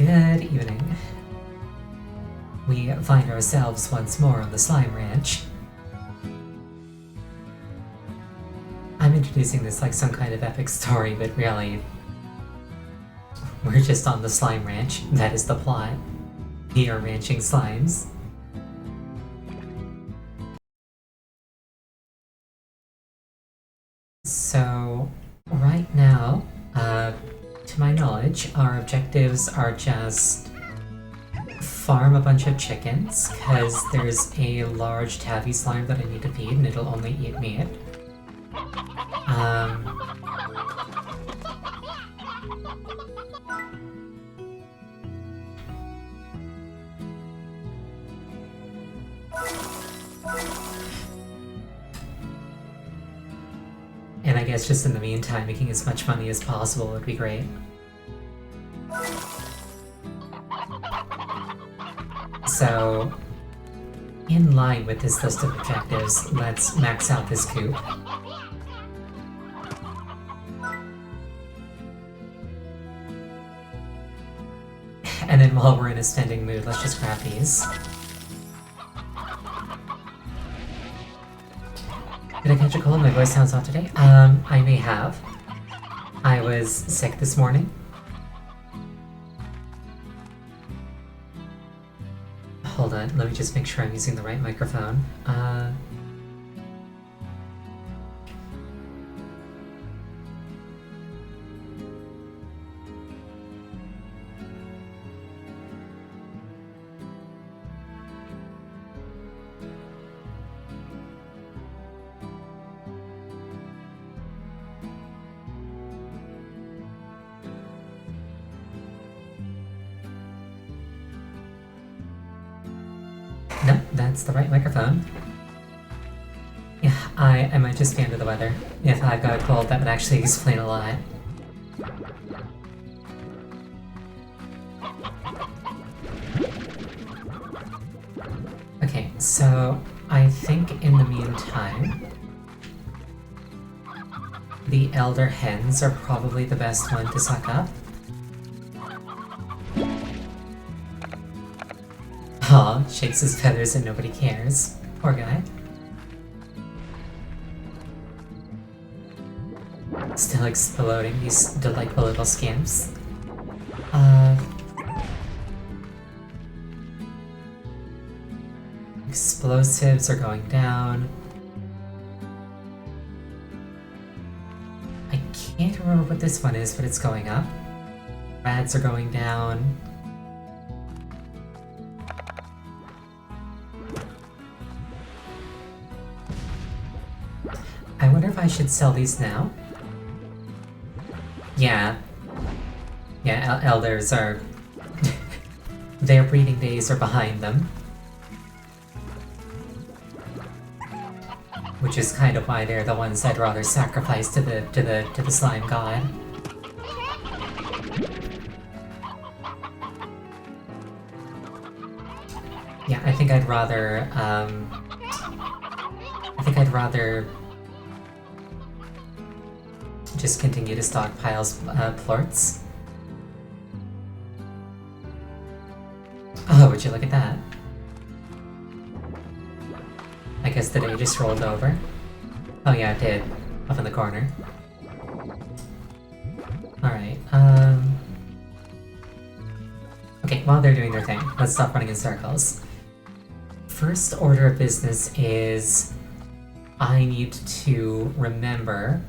Good evening. We find ourselves once more on the Slime Ranch. I'm introducing this like some kind of epic story, but really, we're just on the Slime Ranch. That is the plot. We are ranching slimes. So, right now, to my knowledge, our objectives are just farm a bunch of chickens, because there's a large tabby slime that I need to feed and it'll only eat meat. And I guess just in the meantime, making as much money as possible would be great. So, in line with this list of objectives, let's max out this coop. And then while we're in a spending mood, let's just grab these. Did I catch a cold? My voice sounds off today. I may have. I was sick this morning. Hold on, let me just make sure I'm using the right microphone. Nope, that's the right microphone. Yeah, I might just be under the weather. If I've got a cold, that would actually explain a lot. Okay, so I think in the meantime, the elder hens are probably the best one to suck up. Aw, shakes his feathers and nobody cares. Poor guy. Still exploding, these delightful little scamps. Explosives are going down. I can't remember what this one is, but it's going up. Rads are going down. I wonder if I should sell these now? Yeah. Yeah, elders are... their breeding days are behind them. Which is kind of why they're the ones I'd rather sacrifice to the slime god. Yeah, I think I'd rather just continue to stockpile plorts. Oh, would you look at that? I guess the day just rolled over. Oh yeah, it did. Up in the corner. Alright, okay, while they're doing their thing, let's stop running in circles. First order of business is... I need to remember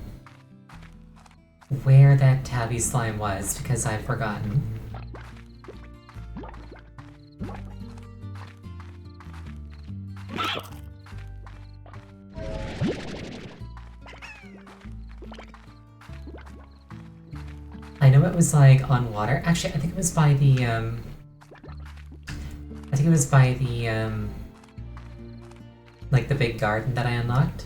where that tabby slime was, because I've forgotten. I know it was like on water. Actually, I think it was by the like the big garden that I unlocked.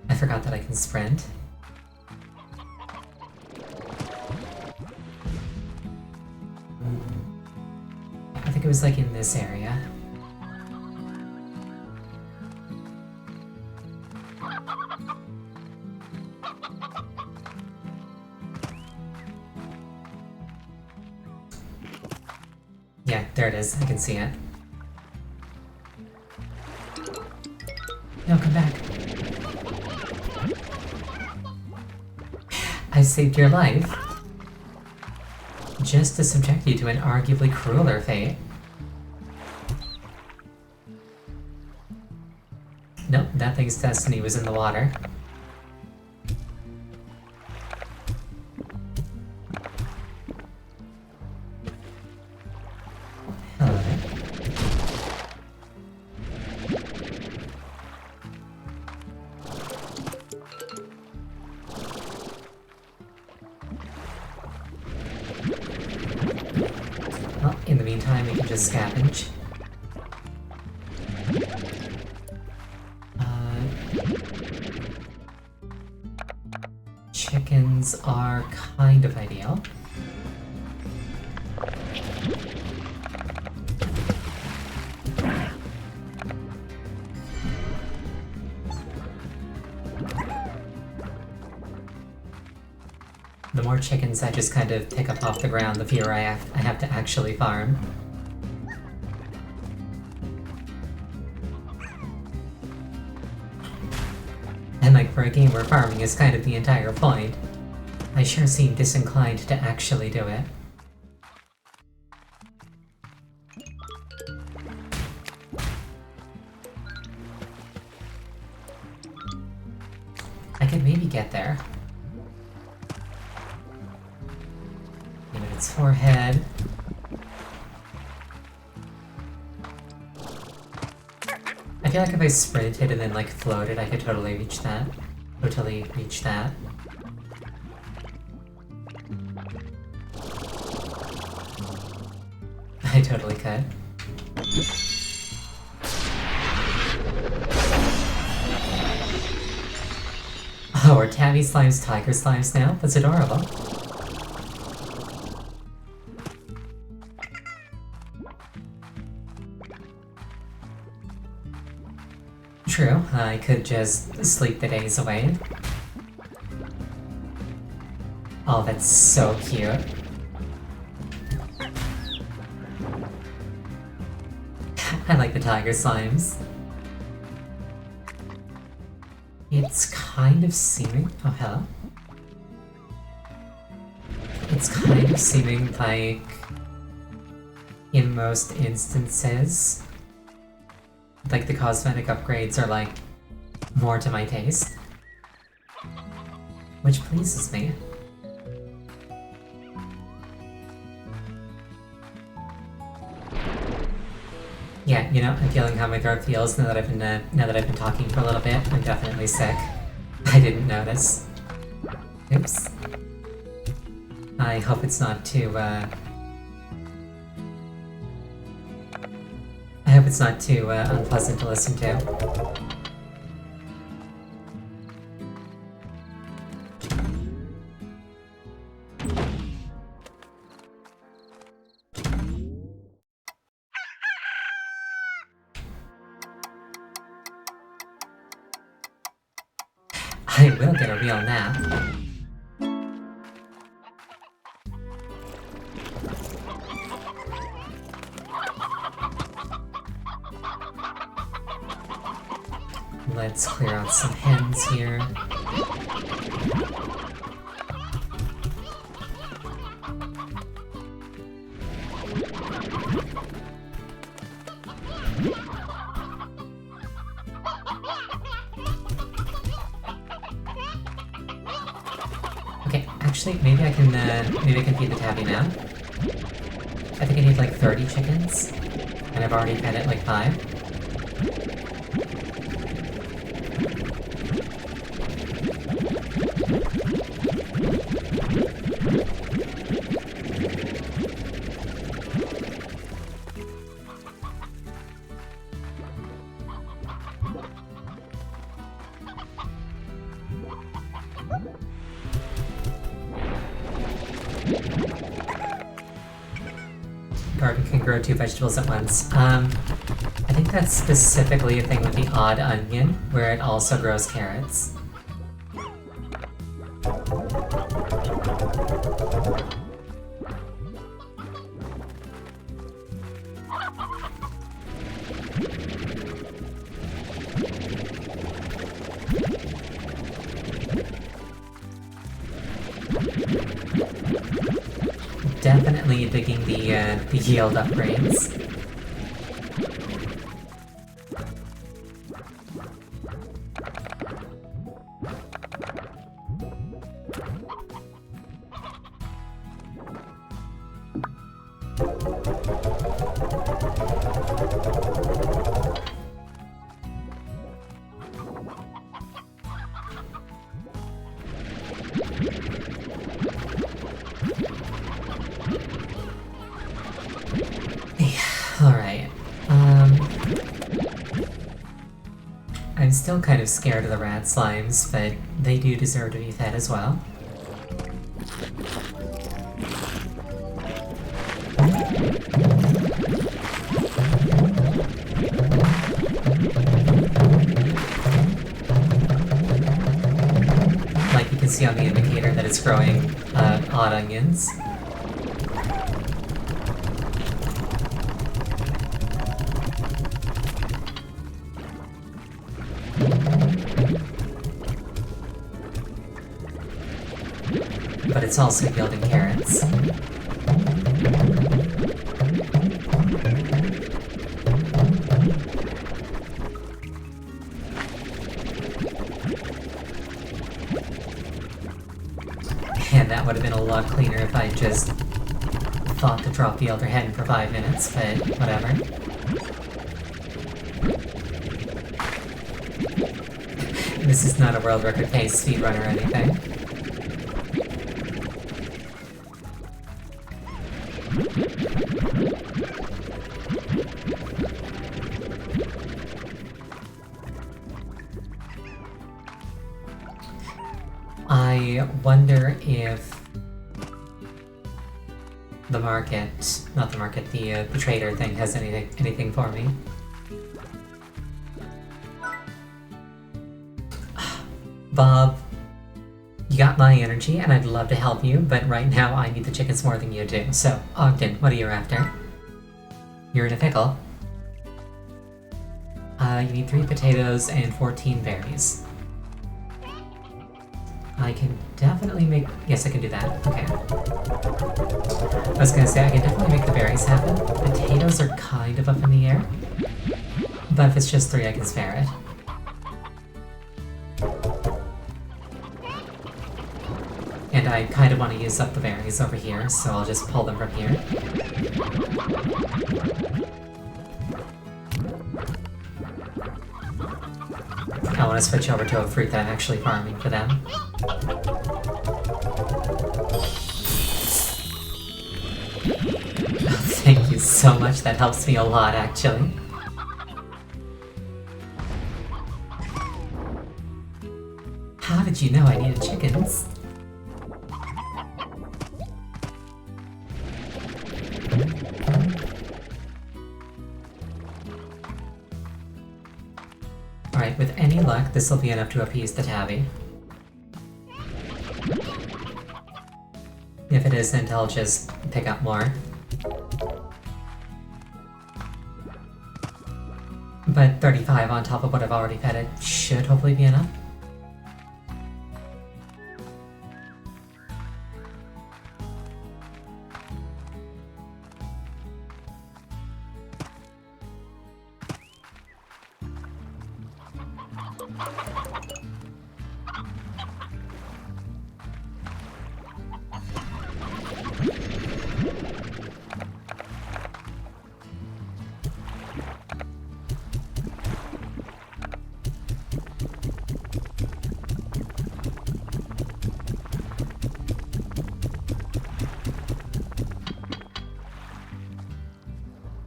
I forgot that I can sprint. I think it was like in this area. Yeah, there it is. I can see it. No, come back. I saved your life. Just to subject you to an arguably crueler fate. Nope, that thing's destiny was in the water. Hello there. Well, in the meantime, we can just scavenge. Chickens are kind of ideal. The more chickens I just kind of pick up off the ground, the fewer I have to actually farm. And like for a game where farming is kind of the entire point, I sure seem disinclined to actually do it. I could maybe get there. Aim at its forehead. I feel like if I sprinted and then like floated, I could totally reach that. Totally reach that. I totally could. Oh, are tabby slimes tiger slimes now? That's adorable. True, I could just sleep the days away. Oh, that's so cute. I like the tiger slimes. It's kind of seeming... Oh, hello. It's kind of seeming like, in most instances, like the cosmetic upgrades are like more to my taste, which pleases me. Yeah, you know, I'm feeling how my throat feels now that I've been talking for a little bit. I'm definitely sick. I didn't notice. Oops. I hope it's not too unpleasant to listen to. I will get a real nap. Let's clear out some hens here. Okay, actually, maybe I can feed the tabby now. I think I need like 30 chickens, and I've already fed it like 5. Garden can grow 2 vegetables at once. I think that's specifically a thing with the odd onion, where it also grows carrots. digging the yield upgrades. Alright. I'm still kind of scared of the rat slimes, but they do deserve to be fed as well. Like you can see on the indicator that it's growing odd onions. But it's also yielding carrots. And that would have been a lot cleaner if I just thought to drop the Elder Hen for 5 minutes, but whatever. This is not a world record pace speedrun or anything. I wonder if the market, not the market, the trader thing has anything for me. Bob, you got my energy and I'd love to help you, but right now I need the chickens more than you do. So, Ogden, what are you after? You're in a pickle. You need 3 potatoes and 14 berries. I can definitely make... Yes, I can do that. Okay. I was gonna say, I can definitely make the berries happen. Potatoes are kind of up in the air. But if it's just 3, I can spare it. And I kind of want to use up the berries over here, so I'll just pull them from here. I want to switch over to a fruit that I'm actually farming for them. Thank you so much, that helps me a lot, actually. How did you know I needed chickens? Alright, with any luck, this will be enough to appease the tabby. If it isn't, I'll just pick up more. But 35 on top of what I've already fed it should hopefully be enough.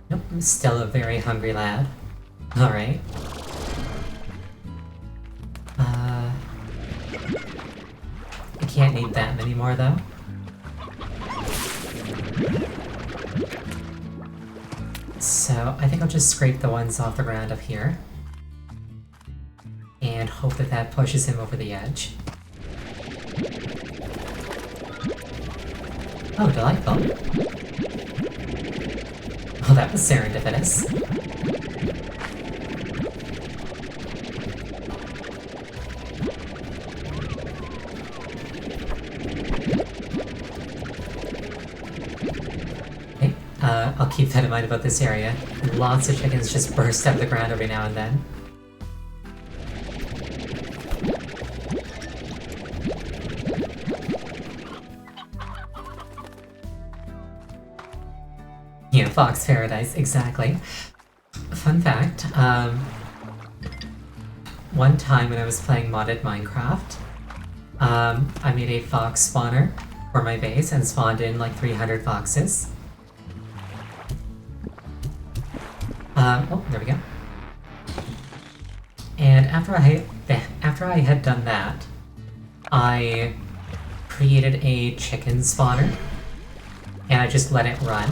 Nope, I'm still a very hungry lad. Alright. I can't need that many more though. So I think I'll just scrape the ones off the ground up here. And hope that that pushes him over the edge. Oh, delightful. Oh, that was serendipitous. I'll keep that in mind about this area. Lots of chickens just burst out of the ground every now and then. Yeah, Fox Paradise, exactly. Fun fact, one time when I was playing modded Minecraft, I made a fox spawner for my base and spawned in like 300 foxes. Oh, there we go. And after I had done that, I created a chicken spawner, and I just let it run.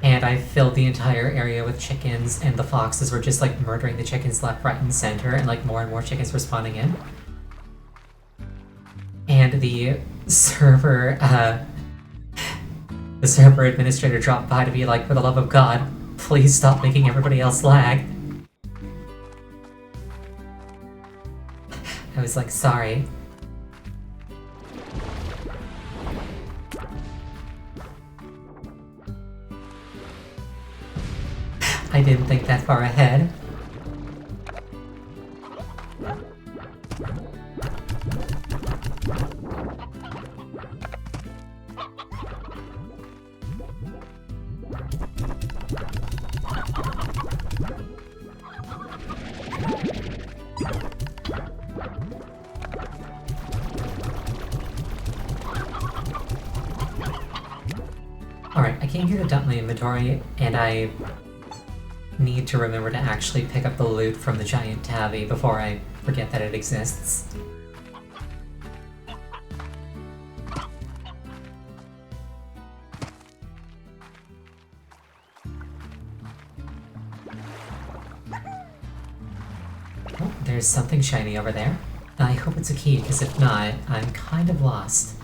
And I filled the entire area with chickens, and the foxes were just like murdering the chickens left, right, and center, and like more and more chickens were spawning in. And the server administrator dropped by to be like, for the love of God, please stop making everybody else lag. I was like, sorry. I didn't think that far ahead. Alright, I came here to dump my inventory, and I need to remember to actually pick up the loot from the giant tabby before I forget that it exists. Oh, there's something shiny over there. I hope it's a key, because if not, I'm kind of lost.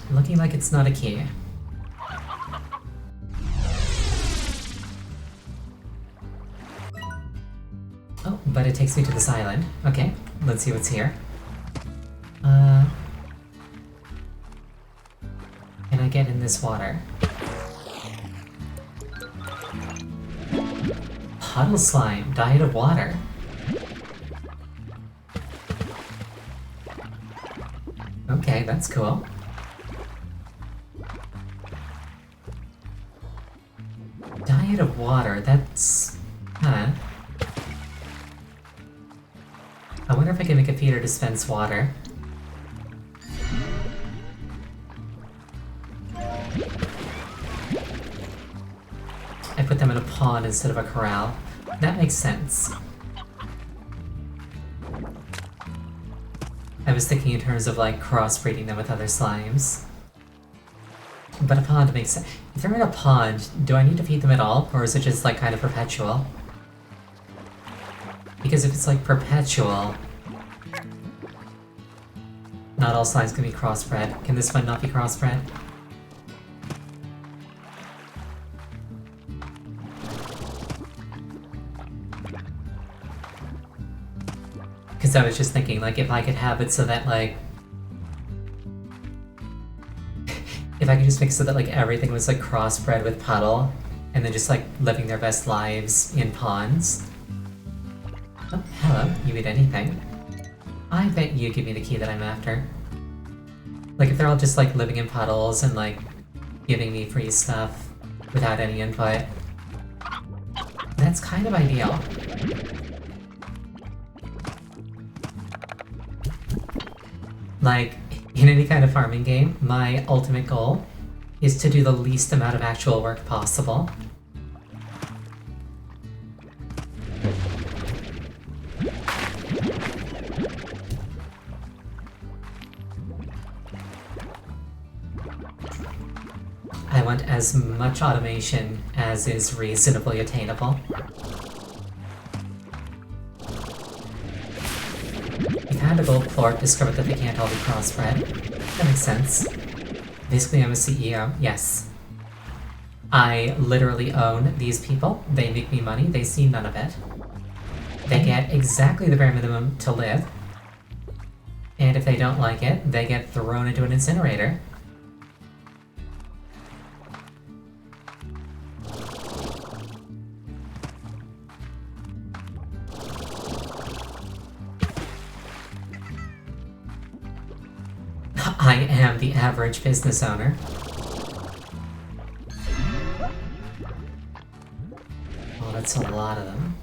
Looking like it's not a key. Oh, but it takes me to this island. Okay, let's see what's here. Can I get in this water? Puddle slime, diet of water. Okay, that's cool. Diet of water, that's... huh. I wonder if I can make a feeder dispense water. I put them in a pond instead of a corral. That makes sense. I was thinking in terms of like crossbreeding them with other slimes. But a pond makes sense. If they're in a pond, do I need to feed them at all? Or is it just like kind of perpetual? Because if it's like perpetual, not all slimes can be crossbred. Can this one not be crossbred? Because I was just thinking, like, if I could have it so that, like... if I could just make it so that, like, everything was, like, crossbred with Puddle, and then just, like, living their best lives in ponds. Oh, hello. You eat anything. I bet you give me the key that I'm after. Like, if they're all just, like, living in puddles and, like, giving me free stuff without any input, that's kind of ideal. Like, in any kind of farming game, my ultimate goal is to do the least amount of actual work possible. I want as much automation as is reasonably attainable. We've had a gold plort discovered that they can't all be crossbred. That makes sense. Basically, I'm a CEO, yes. I literally own these people. They make me money, they see none of it. They get exactly the bare minimum to live. And if they don't like it, they get thrown into an incinerator. I am the average business owner. Oh, that's a lot of them.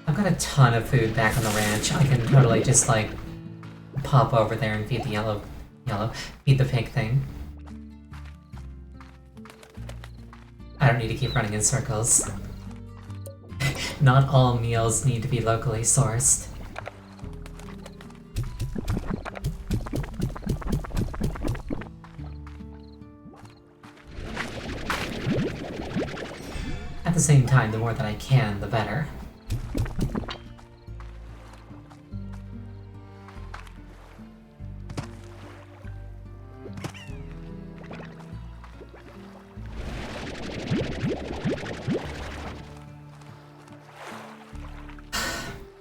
I've got a ton of food back on the ranch. I can totally just, like, pop over there and feed the feed the pig thing. I don't need to keep running in circles. Not all meals need to be locally sourced. At the same time, the more that I can, the better.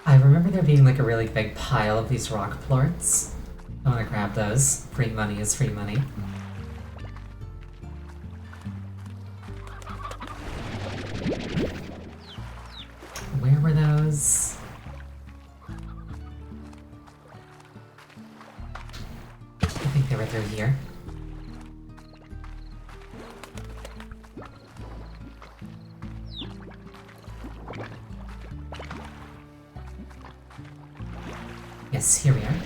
I remember there being like a really big pile of these rock plorts. I want to grab those. Free money is free money. Where were those? I think they were through here. Yes, here we are.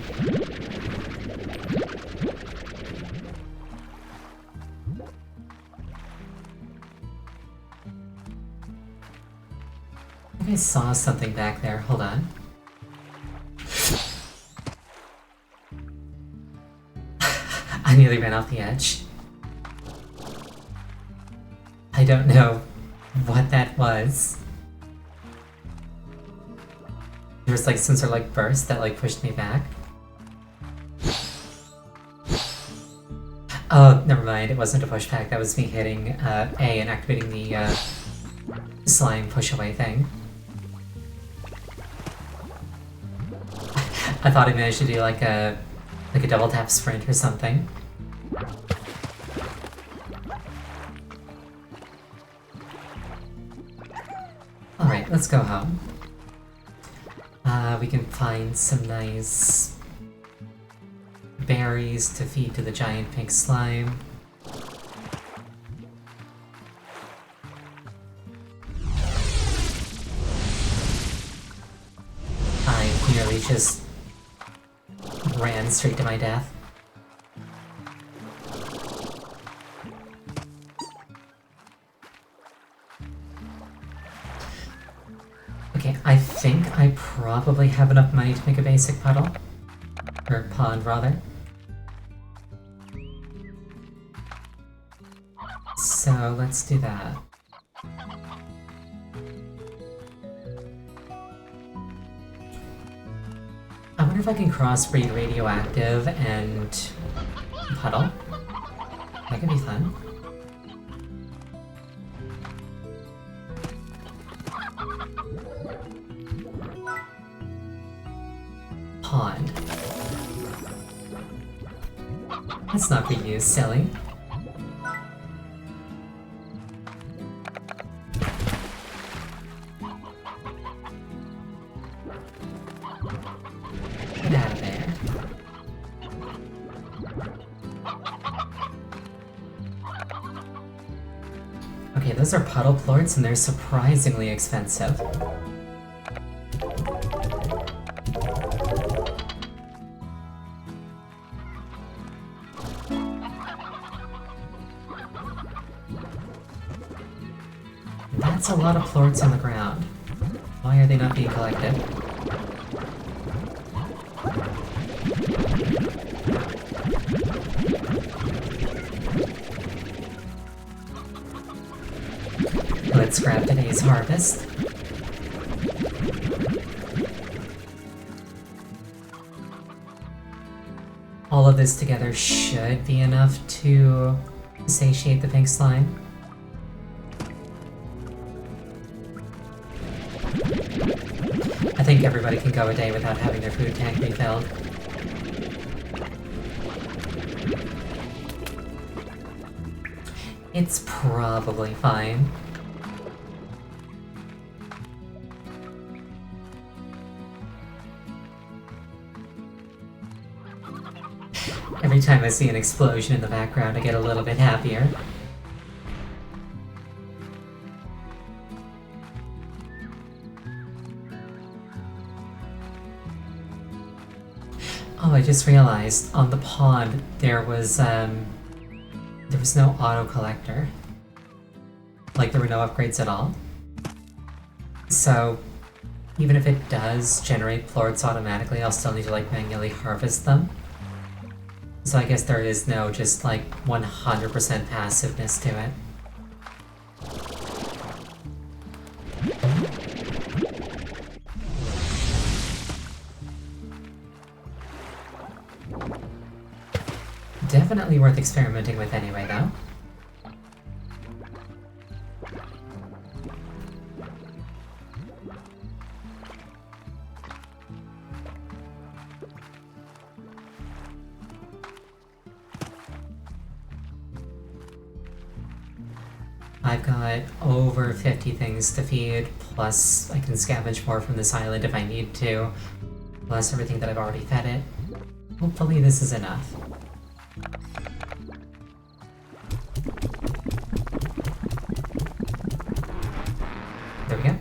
I think I saw something back there. Hold on. I nearly ran off the edge. I don't know what that was. There was like some sort of like burst that like pushed me back. Oh, never mind. It wasn't a pushback. That was me hitting A and activating the slime push away thing. I thought I managed to do like a double tap sprint or something. Alright, let's go home. We can find some nice berries to feed to the giant pink slime. I nearly just ran straight to my death. Okay, I think I probably have enough money to make a basic puddle. Or pond, rather. So, let's do that. I wonder if I can crossbreed radioactive and puddle. That could be fun. Pond. Let's not be used, silly. Get out of there. Okay, those are puddle plorts and they're surprisingly expensive. That's a lot of plorts on the ground. Why are they not being collected? Let's grab today's harvest. All of this together should be enough to satiate the pink slime. I think everybody can go a day without having their food tank refilled. It's probably fine. Every time I see an explosion in the background, I get a little bit happier. Oh, I just realized on the pond there was no auto collector. Like, there were no upgrades at all. So even if it does generate plorts automatically, I'll still need to like manually harvest them. So I guess there is no just like 100% passiveness to it. Definitely worth experimenting with anyway, though. I've got over 50 things to feed, plus I can scavenge more from this island if I need to, plus everything that I've already fed it. Hopefully this is enough. There we go.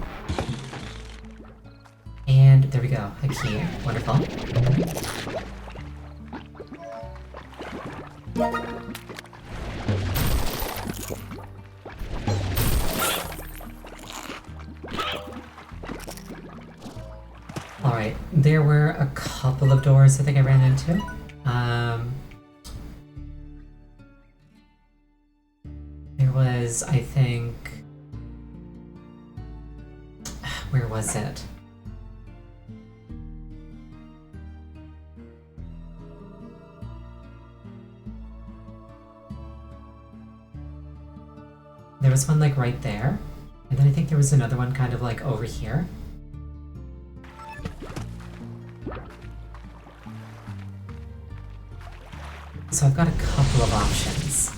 And there we go, a key. Wonderful. Alright, there were a couple of doors I think I ran into. There was, I think... Where was it? There was one like right there, and then I think there was another one kind of like over here. So I've got a couple of options.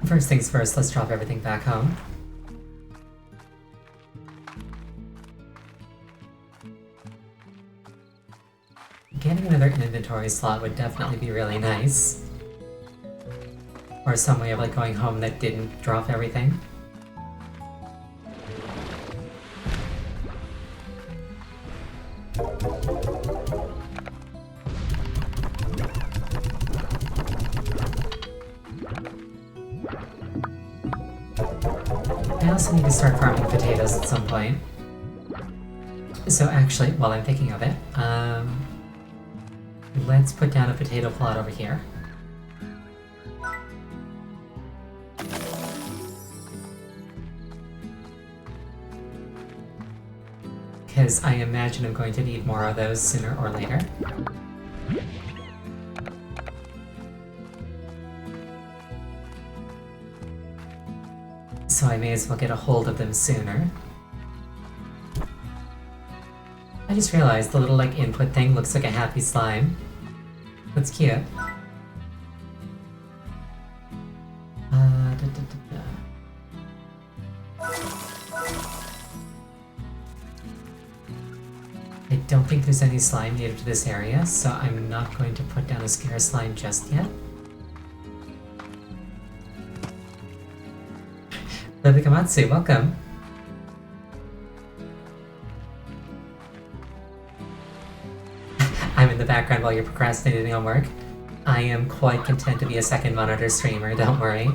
First things first, let's drop everything back home. Getting another inventory slot would definitely be really nice. Or some way of like going home that didn't drop everything. I also need to start farming potatoes at some point. So actually, while I'm thinking of it, let's put down a potato plot over here. Because I imagine I'm going to need more of those sooner or later. So I may as well get a hold of them sooner. I just realized the little like input thing looks like a happy slime. That's cute. I don't think there's any slime native to this area, so I'm not going to put down a scare slime just yet. Lily Kamatsu, welcome! I'm in the background while you're procrastinating on work. I am quite content to be a second monitor streamer, don't worry.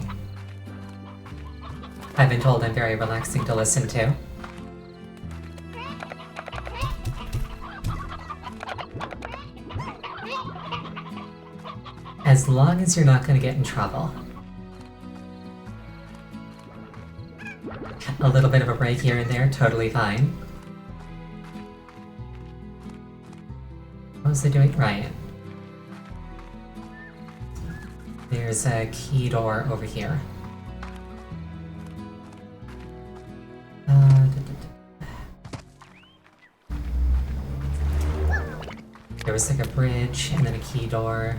I've been told I'm very relaxing to listen to. As long as you're not going to get in trouble. A little bit of a break here and there, totally fine. What was I doing? Right. There's a key door over here. There was like a bridge and then a key door.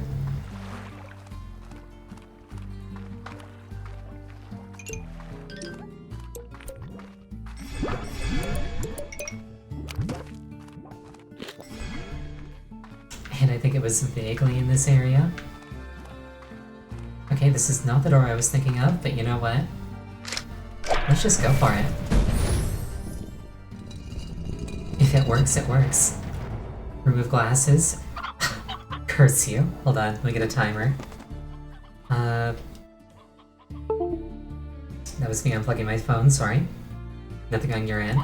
And I think it was vaguely in this area. Okay, this is not the door I was thinking of, but you know what? Let's just go for it. If it works, it works. Remove glasses. Curse you. Hold on, let me get a timer. That was me unplugging my phone, sorry. Nothing on your end.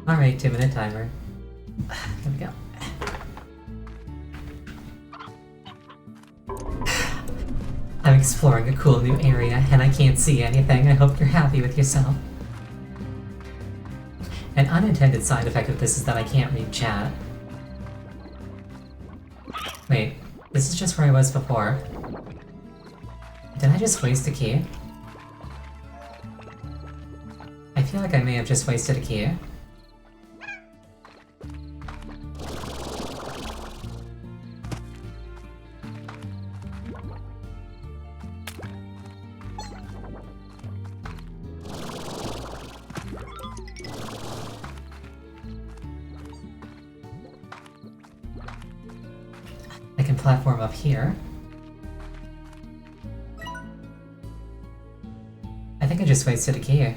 Alright, 2-minute timer. There we go. I'm exploring a cool new area and I can't see anything. I hope you're happy with yourself. An unintended side effect of this is that I can't read chat. Wait, this is just where I was before. Did I just waste a key? I feel like I may have just wasted a key. I can platform up here. I think I just wasted a key.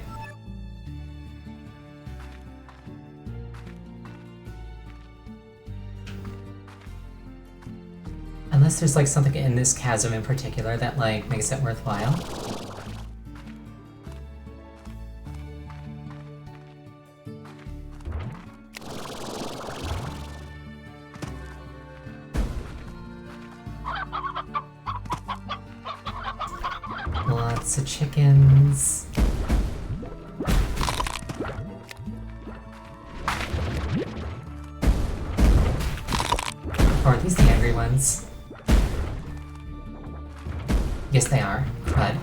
Unless there's like something in this chasm in particular that like makes it worthwhile. Lots of chickens. Or are these the angry ones? Yes, they are, but,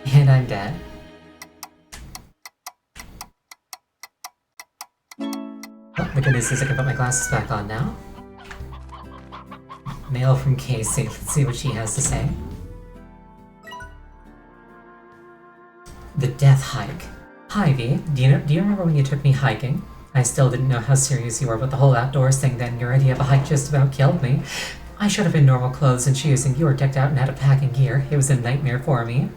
and I'm dead. Oh, the good news is I can put my glasses back on now. Mail from Casey. Let's see what she has to say. The Death Hike. Hi V, do you remember when you took me hiking? I still didn't know how serious you were, but the whole outdoors thing then, your idea of a hike just about killed me. I should have been normal clothes and shoes, and you were decked out and had a packing gear. It was a nightmare for me.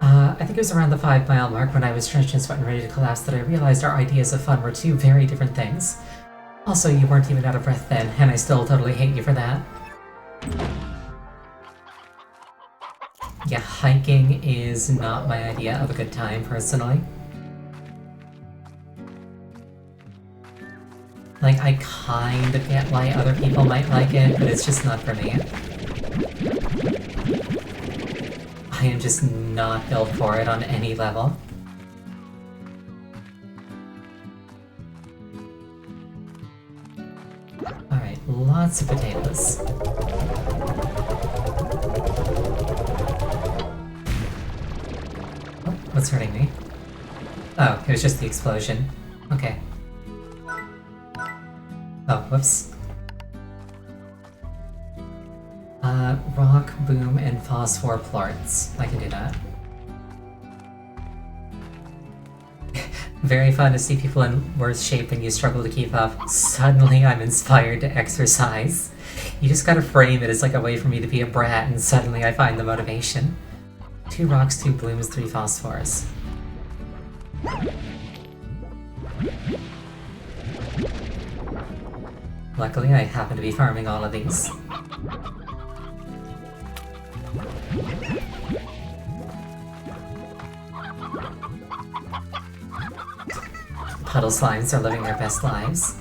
I think it was around the 5-mile mark when I was drenched in sweat and ready to collapse that I realized our ideas of fun were two very different things. Also, you weren't even out of breath then, and I still totally hate you for that. Yeah, hiking is not my idea of a good time, personally. Like, I kind of get why other people might like it, but it's just not for me. I am just not built for it on any level. Alright, lots of potatoes. What's hurting me? Oh, it was just the explosion. Okay. Oh, whoops. Rock, boom, and phosphor plorts. I can do that. Very fun to see people in worse shape than you struggle to keep up. Suddenly I'm inspired to exercise. You just gotta frame it as like a way for me to be a brat, and suddenly I find the motivation. 2 rocks, 2 blooms, 3 phosphors. Luckily, I happen to be farming all of these. puddle slimes are living their best lives.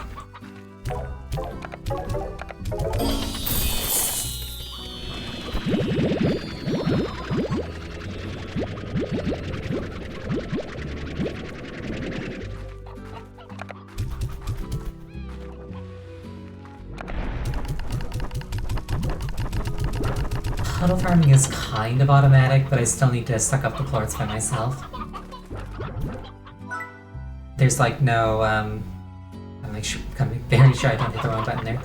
Puddle farming is kind of automatic, but I still need to suck up the plorts by myself. There's like no, I'm very sure I don't hit the wrong button there.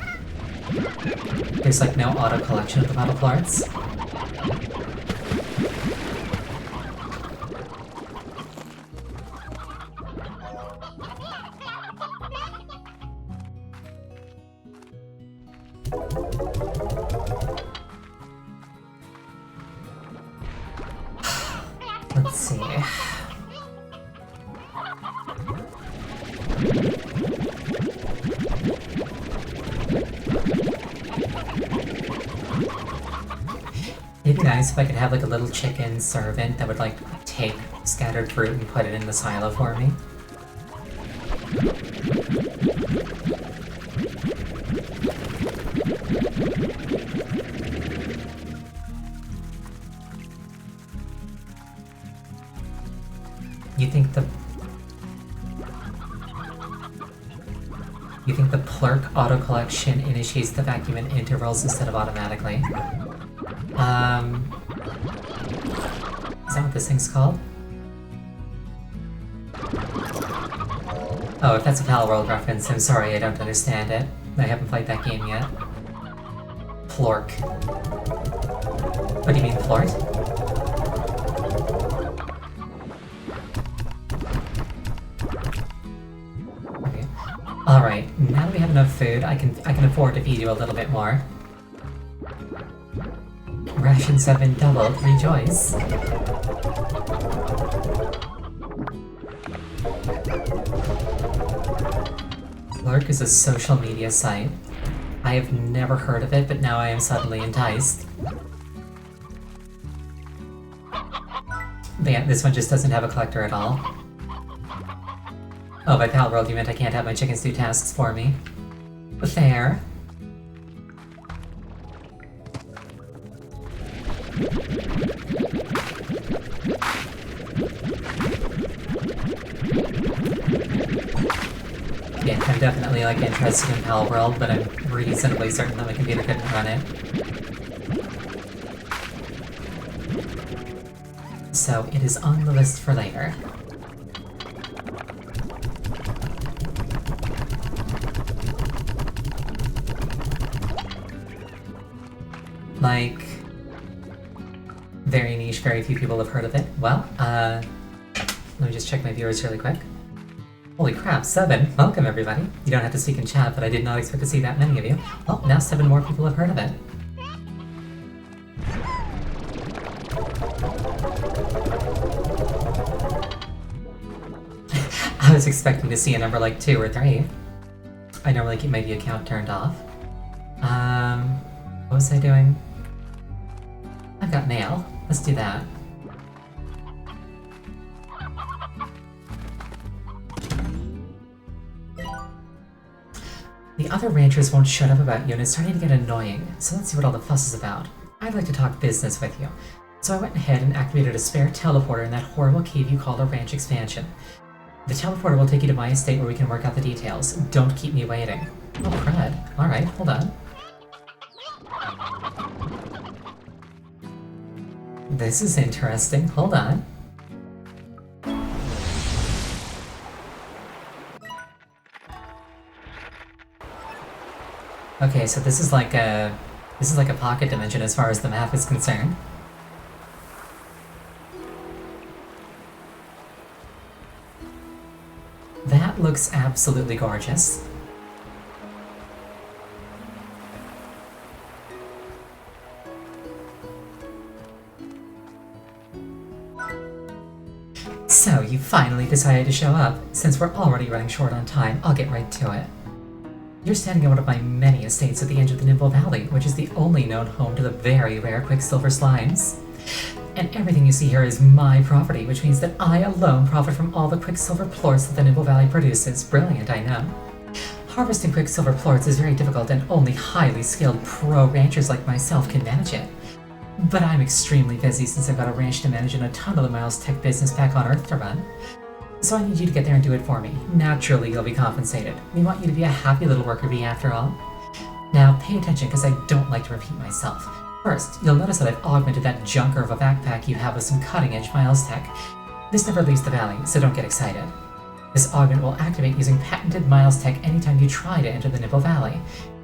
There's like no auto collection of the puddle plorts. Let's see. It'd be nice if I could have like a little chicken servant that would like take scattered fruit and put it in the silo for me. You think the Plurk auto collection initiates the vacuum in intervals instead of automatically? Is that what this thing's called? Oh, if that's a Palworld reference, I'm sorry, I don't understand it. I haven't played that game yet. Plork. What do you mean, Plort? Alright, now that we have enough food, I can afford to feed you a little bit more. Rations have been doubled, rejoice! Plurk is a social media site. I have never heard of it, but now I am suddenly enticed. But yeah, this one just doesn't have a collector at all. Oh, by Palworld you meant I can't have my chickens do tasks for me. Fair. Yeah, I'm definitely like interested in Palworld, but I'm reasonably certain that my computer couldn't run it. So it is on the list for later. Like, very niche, very few people have heard of it. Well, let me just check my viewers really quick. Holy crap, 7! Welcome everybody! You don't have to speak in chat, but I did not expect to see that many of you. Oh, now 7 more people have heard of it. I was expecting to see a number like 2 or 3. I normally keep my view account turned off. What was I doing? I've got mail. Let's do that. The other ranchers won't shut up about you and it's starting to get annoying, so let's see what all the fuss is about. I'd like to talk business with you. So I went ahead and activated a spare teleporter in that horrible cave you call the ranch expansion. The teleporter will take you to my estate where we can work out the details. Don't keep me waiting. Oh crud. Alright, hold on. This is interesting. Hold on. Okay, so this is like a pocket dimension as far as the map is concerned. That looks absolutely gorgeous. So, you finally decided to show up. Since we're already running short on time, I'll get right to it. You're standing in one of my many estates at the edge of the Nimble Valley, which is the only known home to the very rare Quicksilver Slimes. And everything you see here is my property, which means that I alone profit from all the Quicksilver plorts that the Nimble Valley produces. Brilliant, I know. Harvesting Quicksilver plorts is very difficult and only highly skilled pro ranchers like myself can manage it. But I'm extremely busy since I've got a ranch to manage and a ton of the Miles Tech business back on Earth to run. So I need you to get there and do it for me. Naturally, you'll be compensated. We want you to be a happy little worker bee after all. Now, pay attention because I don't like to repeat myself. First, you'll notice that I've augmented that junker of a backpack you have with some cutting-edge Miles Tech. This never leaves the valley, so don't get excited. This augment will activate using patented Miles Tech anytime you try to enter the Nimble Valley.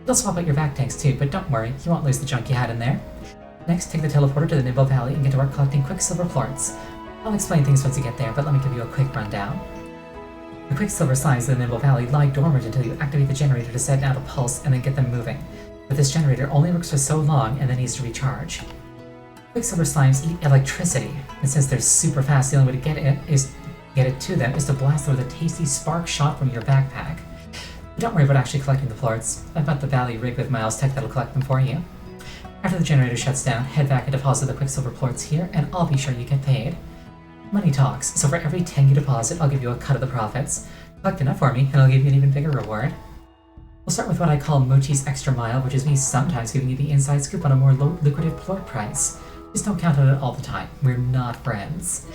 You'll swap out your back tanks too, but don't worry, you won't lose the junk you had in there. Next, take the teleporter to the Nimble Valley and get to work collecting Quicksilver plorts. I'll explain things once you get there, but let me give you a quick rundown. The Quicksilver slimes in the Nimble Valley lie dormant until you activate the generator to send out a pulse and then get them moving. But this generator only works for so long and then needs to recharge. Quicksilver slimes eat electricity, and since they're super fast, the only way to get it to them is to blast them with a tasty spark shot from your backpack. But don't worry about actually collecting the plorts. I've got the Valley rig with Miles Tech that'll collect them for you. After the generator shuts down, head back and deposit the Quicksilver plorts here, and I'll be sure you get paid. Money talks, so for every 10 you deposit, I'll give you a cut of the profits. Collect enough for me, and I'll give you an even bigger reward. We'll start with what I call Mochi's Extra Mile, which is me sometimes giving you the inside scoop on a more lucrative plort price. Just don't count on it all the time. We're not friends.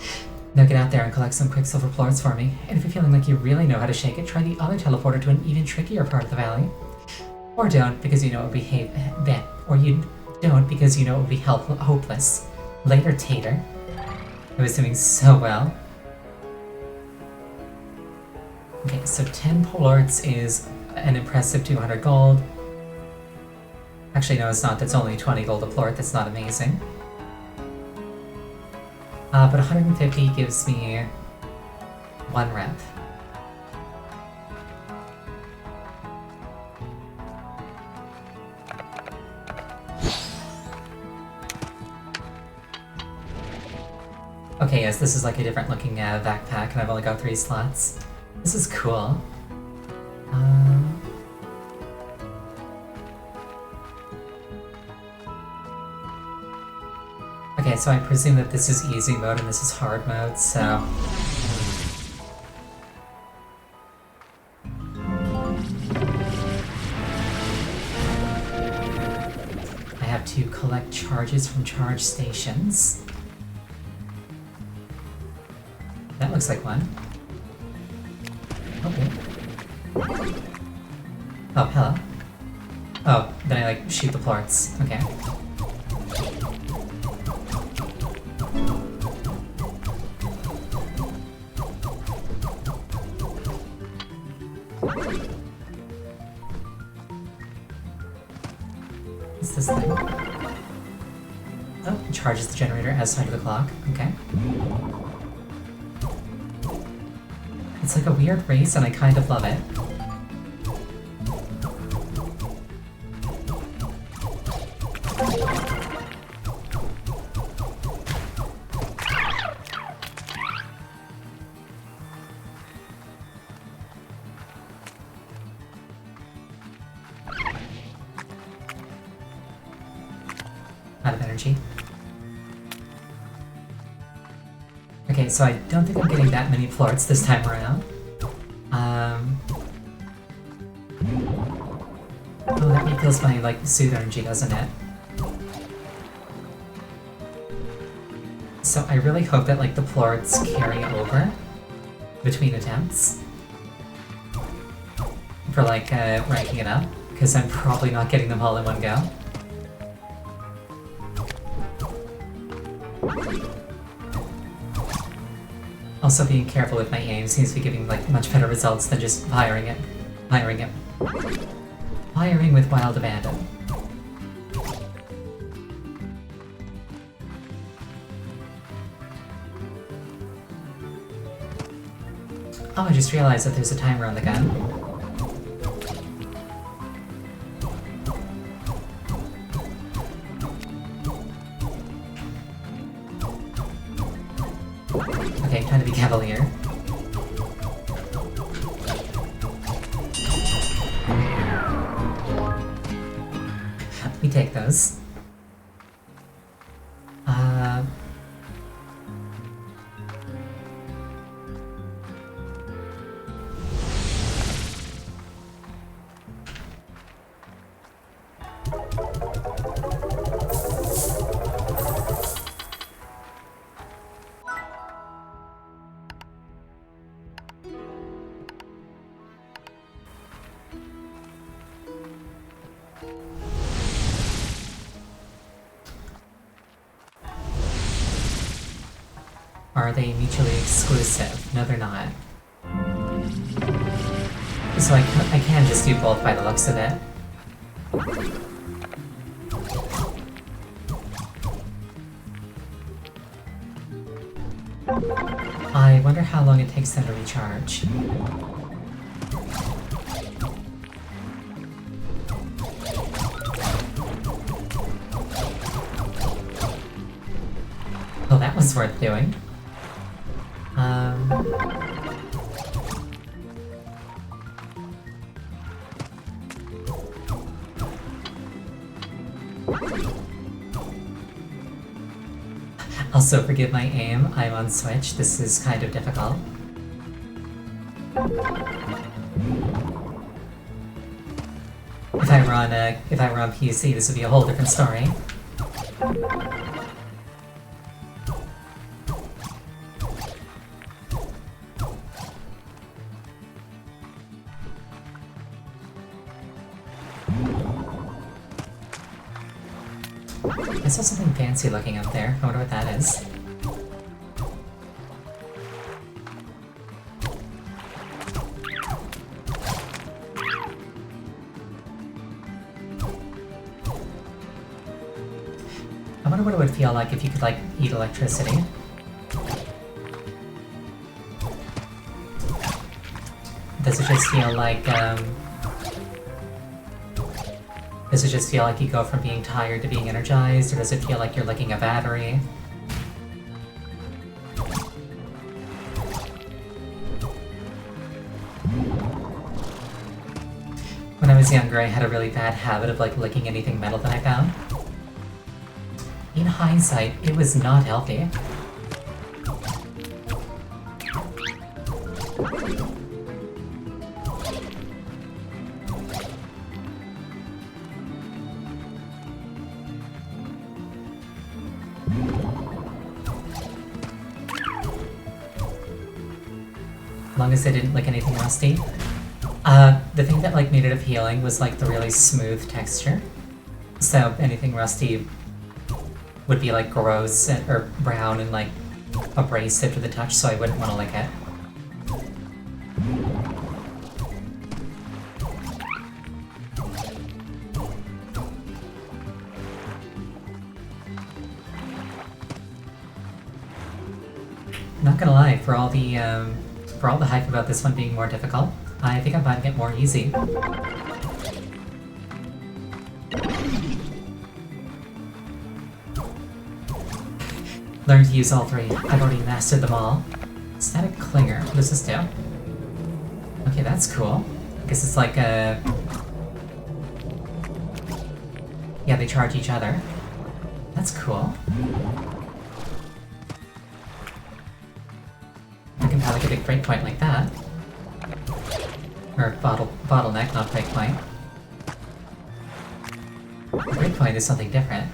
Now get out there and collect some Quicksilver plorts for me, and if you're feeling like you really know how to shake it, try the other teleporter to an even trickier part of the valley. Or don't, because you know it would be or you don't because you know it would be hopeless. Later, Tater. I was doing so well. Okay, so 10 plorts is an impressive 200 gold. Actually, no, it's not. That's only 20 gold a plort. That's not amazing. But 150 gives me 1 rep. Okay, yes, this is like a different looking backpack, and I've only got 3 slots. This is cool. Okay, so I presume that this is easy mode and this is hard mode, so... I have to collect charges from charge stations. That looks like one. Okay. Oh, hello. Oh, then I like shoot the plorts. Okay. What's this thing? Oh, it charges the generator as signed to the clock. Okay. It's like a weird race and I kind of love it. Out of energy. Okay, so I don't think I'm getting that many plorts this time around. Oh, that refills my, like, suit energy, doesn't it? So I really hope that, like, the plorts carry over between attempts. For, like, ranking it up. Because I'm probably not getting them all in one go. Also being careful with my aim seems to be giving like much better results than just firing it. Firing with wild abandon. Oh, I just realized that there's a timer on the gun. Okay, time to be cavalier. We take those. are they mutually exclusive? No, they're not. So I can just do both by the looks of it. I wonder how long it takes them to recharge. Well, that was worth doing. Also, forgive my aim, I'm on Switch, this is kind of difficult. If I were on PC, this would be a whole different story. I saw something fancy looking up there. I wonder what that is. I wonder what it would feel like if you could, like, eat electricity. Does it just feel like, does it just feel like you go from being tired to being energized, or does it feel like you're licking a battery? When I was younger, I had a really bad habit of, like, licking anything metal that I found. In hindsight, it was not healthy. As long as they didn't lick anything rusty. The thing that, like, made it appealing was, like, the really smooth texture. So anything rusty would be, like, gross or brown and, like, abrasive to the touch, so I wouldn't want to lick it. Not gonna lie, for all the hype about this one being more difficult, I think I'm finding it more easy. Learn to use all three. I've already mastered them all. Static Clinger. What does this do? Okay, that's cool. I guess it's like a... Yeah, they charge each other. That's cool. I can have like a big breakpoint like that. Or bottleneck, not breakpoint. Breakpoint is something different.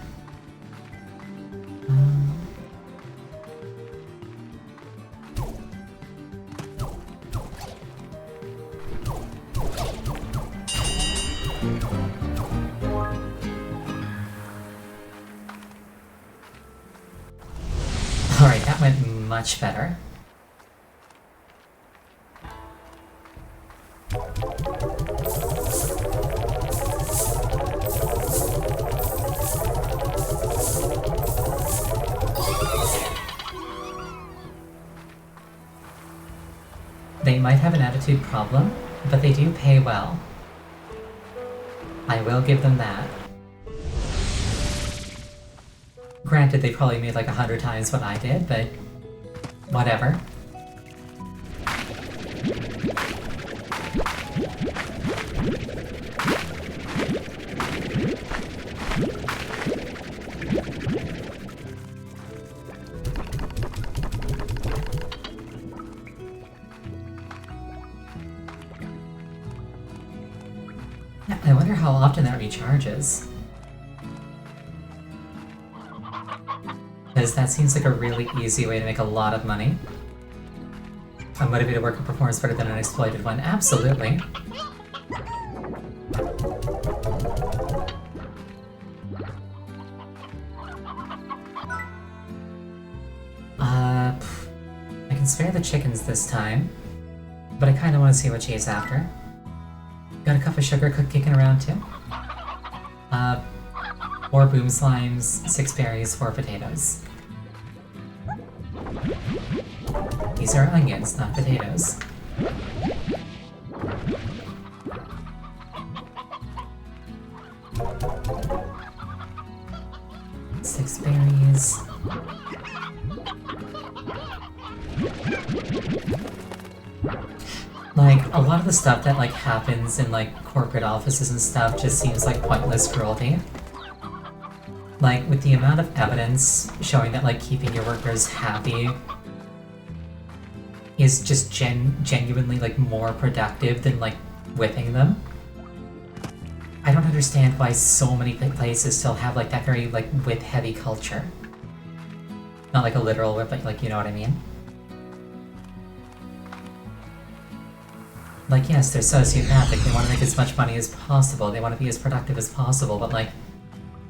Alright, that went much better. They might have an attitude problem, but they do pay well. I will give them that. Granted, they probably made like 100 times what I did, but whatever. I wonder how often that recharges. Because that seems like a really easy way to make a lot of money. A motivated worker performs better than an exploited one. Absolutely. can spare the chickens this time, but I kind of want to see what she's after. Got a cup of sugar kicking around too. 4 boom slimes, 6 berries, 4 potatoes. These are onions, not potatoes. Six berries. Like, a lot of the stuff that, like, happens in, like, corporate offices and stuff just seems like pointless cruelty. Like, with the amount of evidence showing that, like, keeping your workers happy is just genuinely, like, more productive than, like, whipping them. I don't understand why so many places still have, like, that very, like, whip-heavy culture. Not like a literal whip, but, like, you know what I mean? Like, yes, they're sociopathic, they want to make as much money as possible, they want to be as productive as possible, but, like,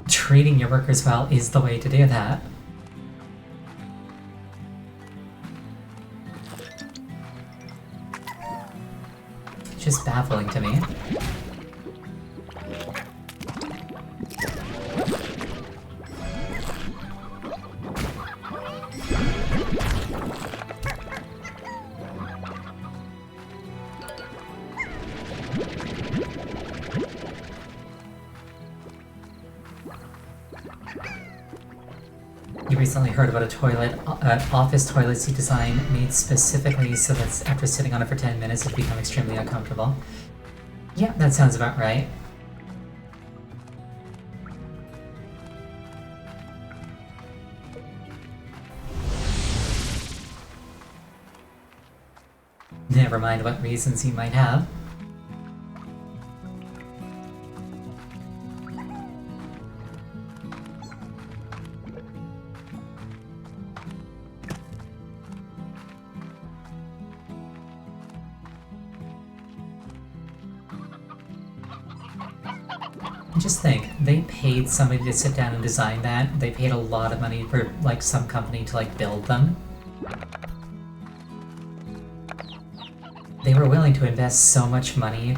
treating your workers well is the way to do that. It's just baffling to me. You recently heard about a toilet, office toilet seat design made specifically so that after sitting on it for 10 minutes it become extremely uncomfortable. Yeah, that sounds about right. Never mind what reasons he might have. Just think, they paid somebody to sit down and design that. They paid a lot of money for, like, some company to, like, build them. They were willing to invest so much money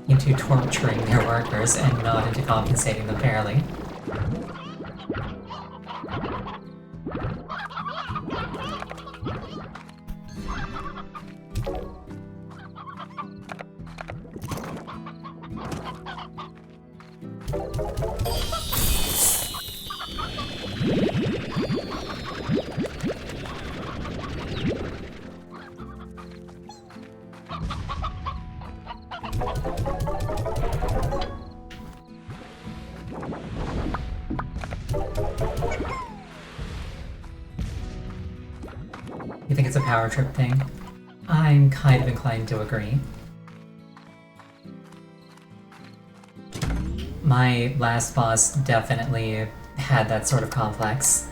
into torturing their workers and not into compensating them fairly. You think it's a power trip thing? I'm kind of inclined to agree. My last boss definitely had that sort of complex.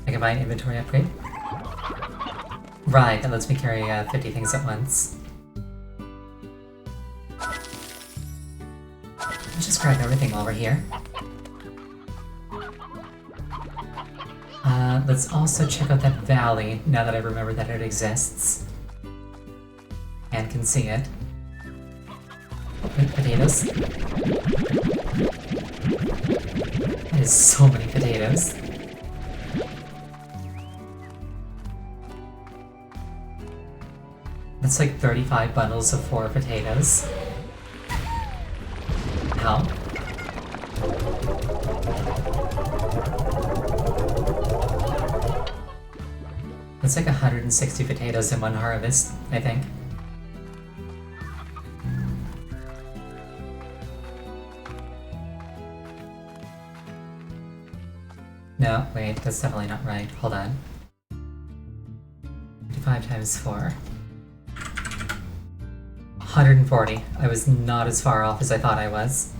I can buy an inventory upgrade? Right, that lets me carry 50 things at once. Let's just grab everything while we're here. Let's also check out that valley, now that I remember that it exists. And can see it. Oh, wait, potatoes. That is so many potatoes. That's like 35 bundles of 4 potatoes. How? That's like 160 potatoes in one harvest, I think. No, wait, that's definitely not right. Hold on. 55 times 4. 140. I was not as far off as I thought I was.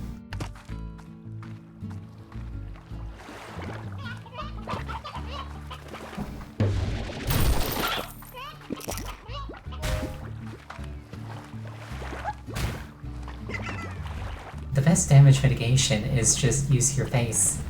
best damage mitigation is just use your face.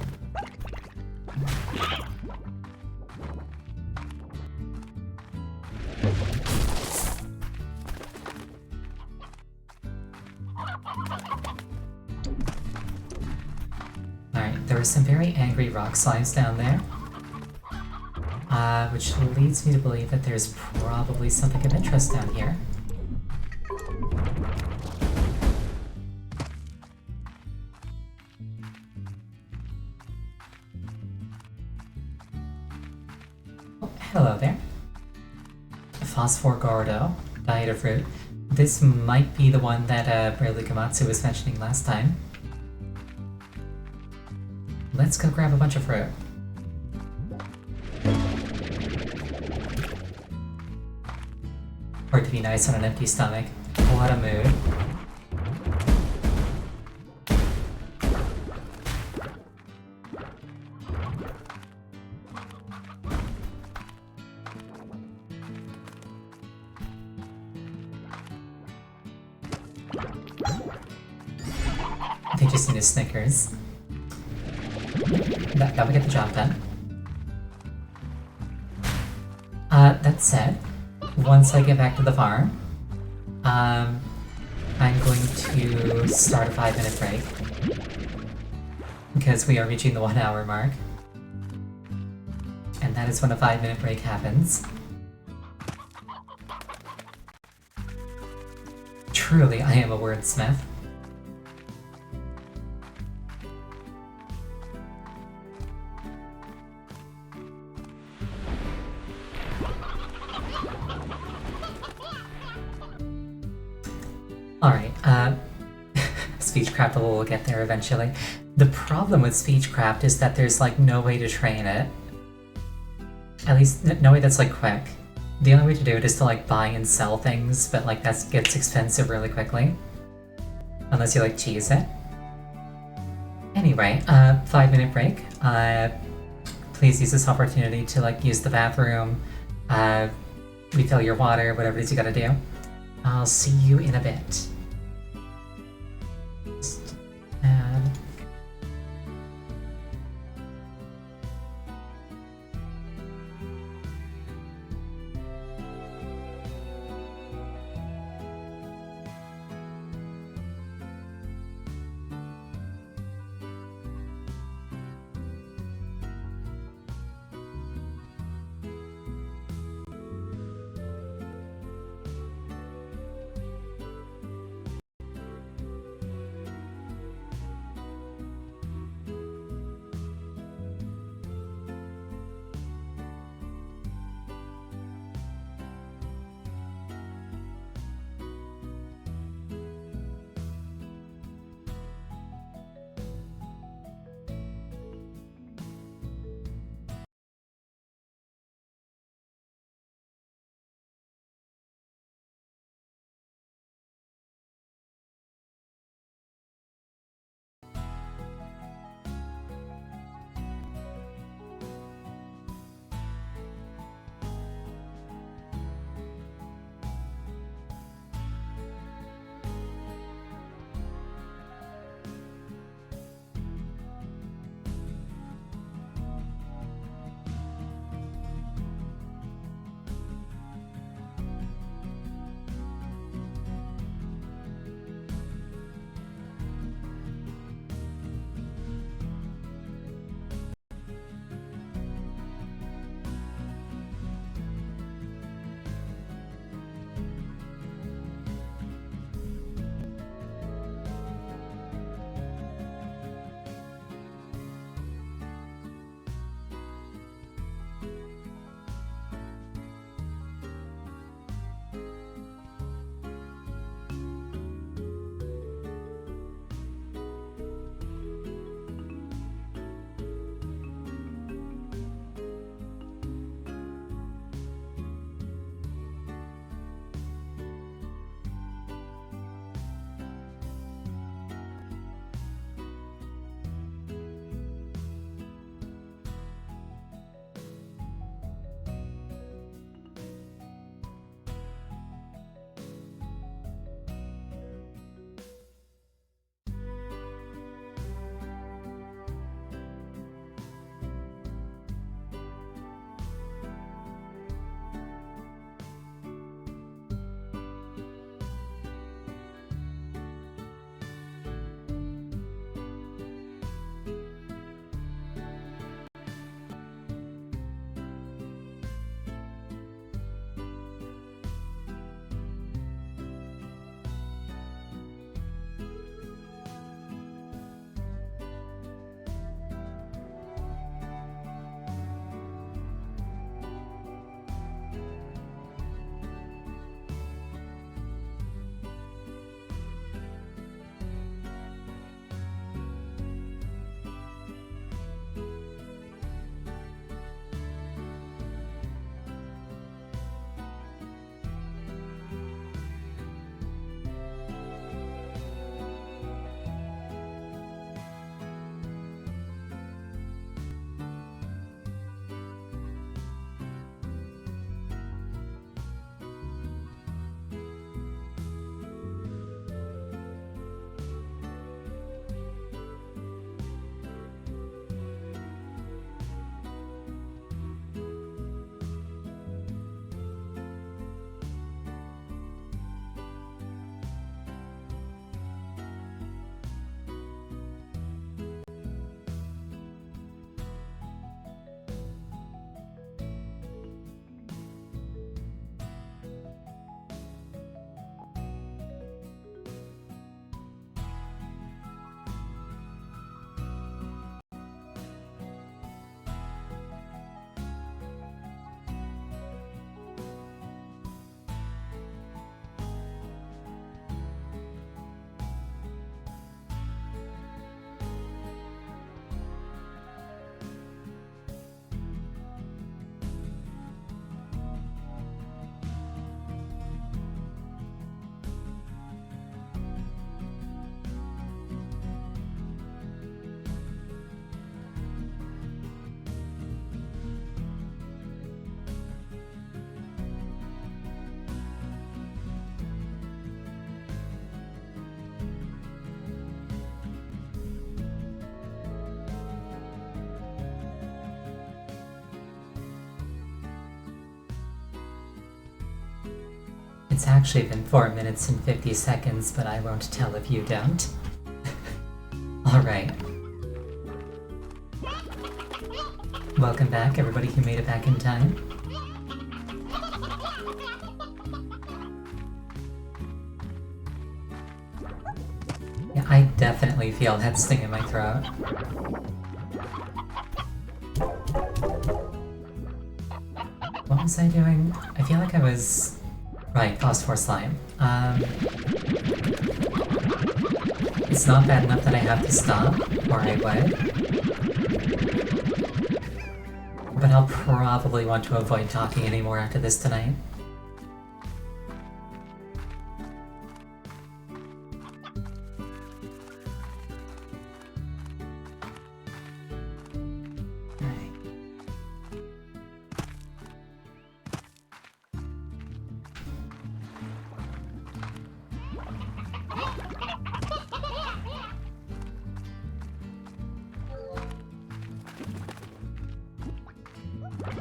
Alright, there were some very angry rock slimes down there. Which leads me to believe that there's probably something of interest down here. Oh, hello there. Phosphor Gordo, Diet of Fruit. This might be the one that Bradley Komatsu was mentioning last time. Let's go grab a bunch of fruit. Hard to be nice on an empty stomach. What a mood. They just need a Snickers. That would get the job done. That said, once I get back to the farm, I'm going to start a 5-minute break. Because we are reaching the 1 hour mark. And that is when a 5-minute break happens. Truly, I am a wordsmith. Alright, Speechcraft will get there eventually. The problem with Speechcraft is that there's like no way to train it. At least, no way that's like quick. The only way to do it is to like buy and sell things, but like that gets expensive really quickly. Unless you like cheese it. Anyway, 5-minute break. Please use this opportunity to like use the bathroom, refill your water, whatever it is you gotta do. I'll see you in a bit. Just add. It's actually been 4 minutes and 50 seconds, but I won't tell if you don't. Alright. Welcome back, everybody who made it back in time. Yeah, I definitely feel that sting in my throat. What was I doing? I feel like I was... Right, phosphor slime. It's not bad enough that I have to stop, or I would. But I'll probably want to avoid talking anymore after this tonight.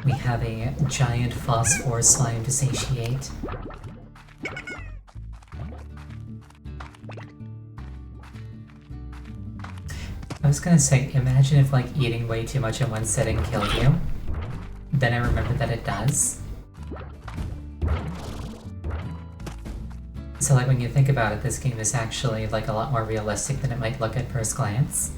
We have a giant phosphor slime to satiate. I was gonna say, imagine if like eating way too much in one sitting killed you. Then I remembered that it does. So like when you think about it, this game is actually like a lot more realistic than it might look at first glance.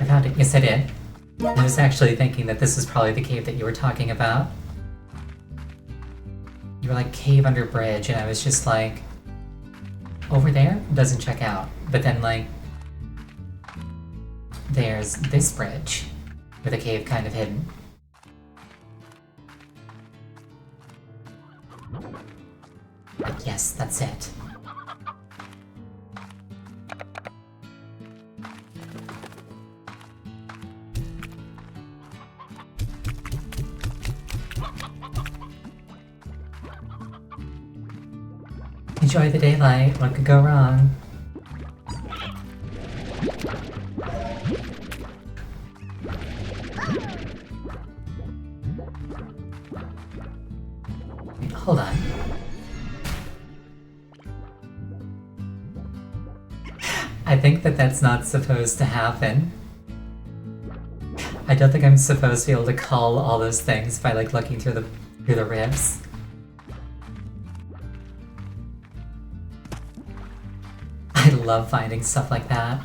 I found it. Yes, I did. I was actually thinking that this is probably the cave that you were talking about. You were like, cave under bridge, and I was just like, over there? Doesn't check out. But then, like, there's this bridge with a cave kind of hidden. But yes, that's it. Enjoy the daylight, what could go wrong? Wait, hold on. I think that that's not supposed to happen. I don't think I'm supposed to be able to call all those things by like looking through the ribs. I love finding stuff like that.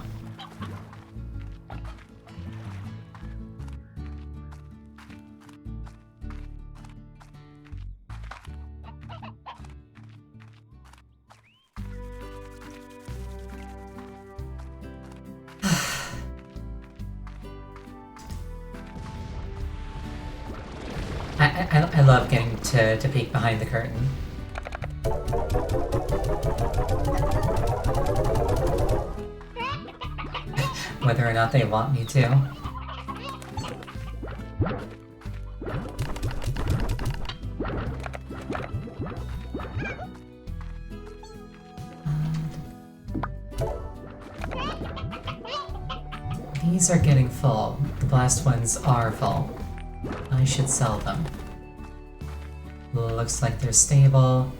I love getting to peek behind the curtain. Whether or not they want me to. These are getting full. The blast ones are full. I should sell them. Looks like they're stable.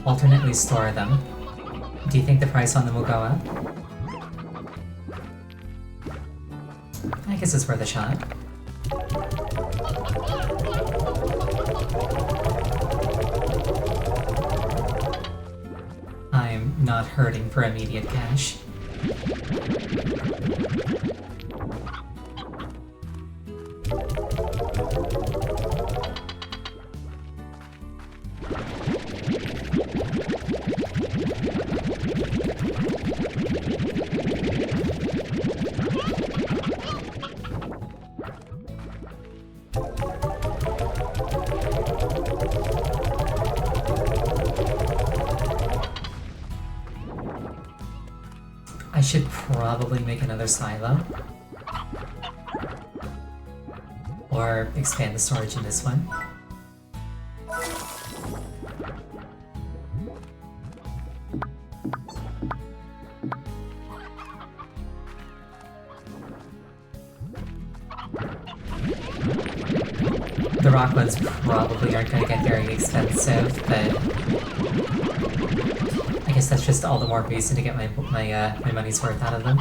Alternately store them. Do you think the price on them will go up? I guess it's worth a shot. I'm not hurting for immediate cash. I should probably make another silo. Or expand the storage in this one. The rock ones probably aren't going to get very expensive, but I guess that's just all the more reason to get my money's worth out of them.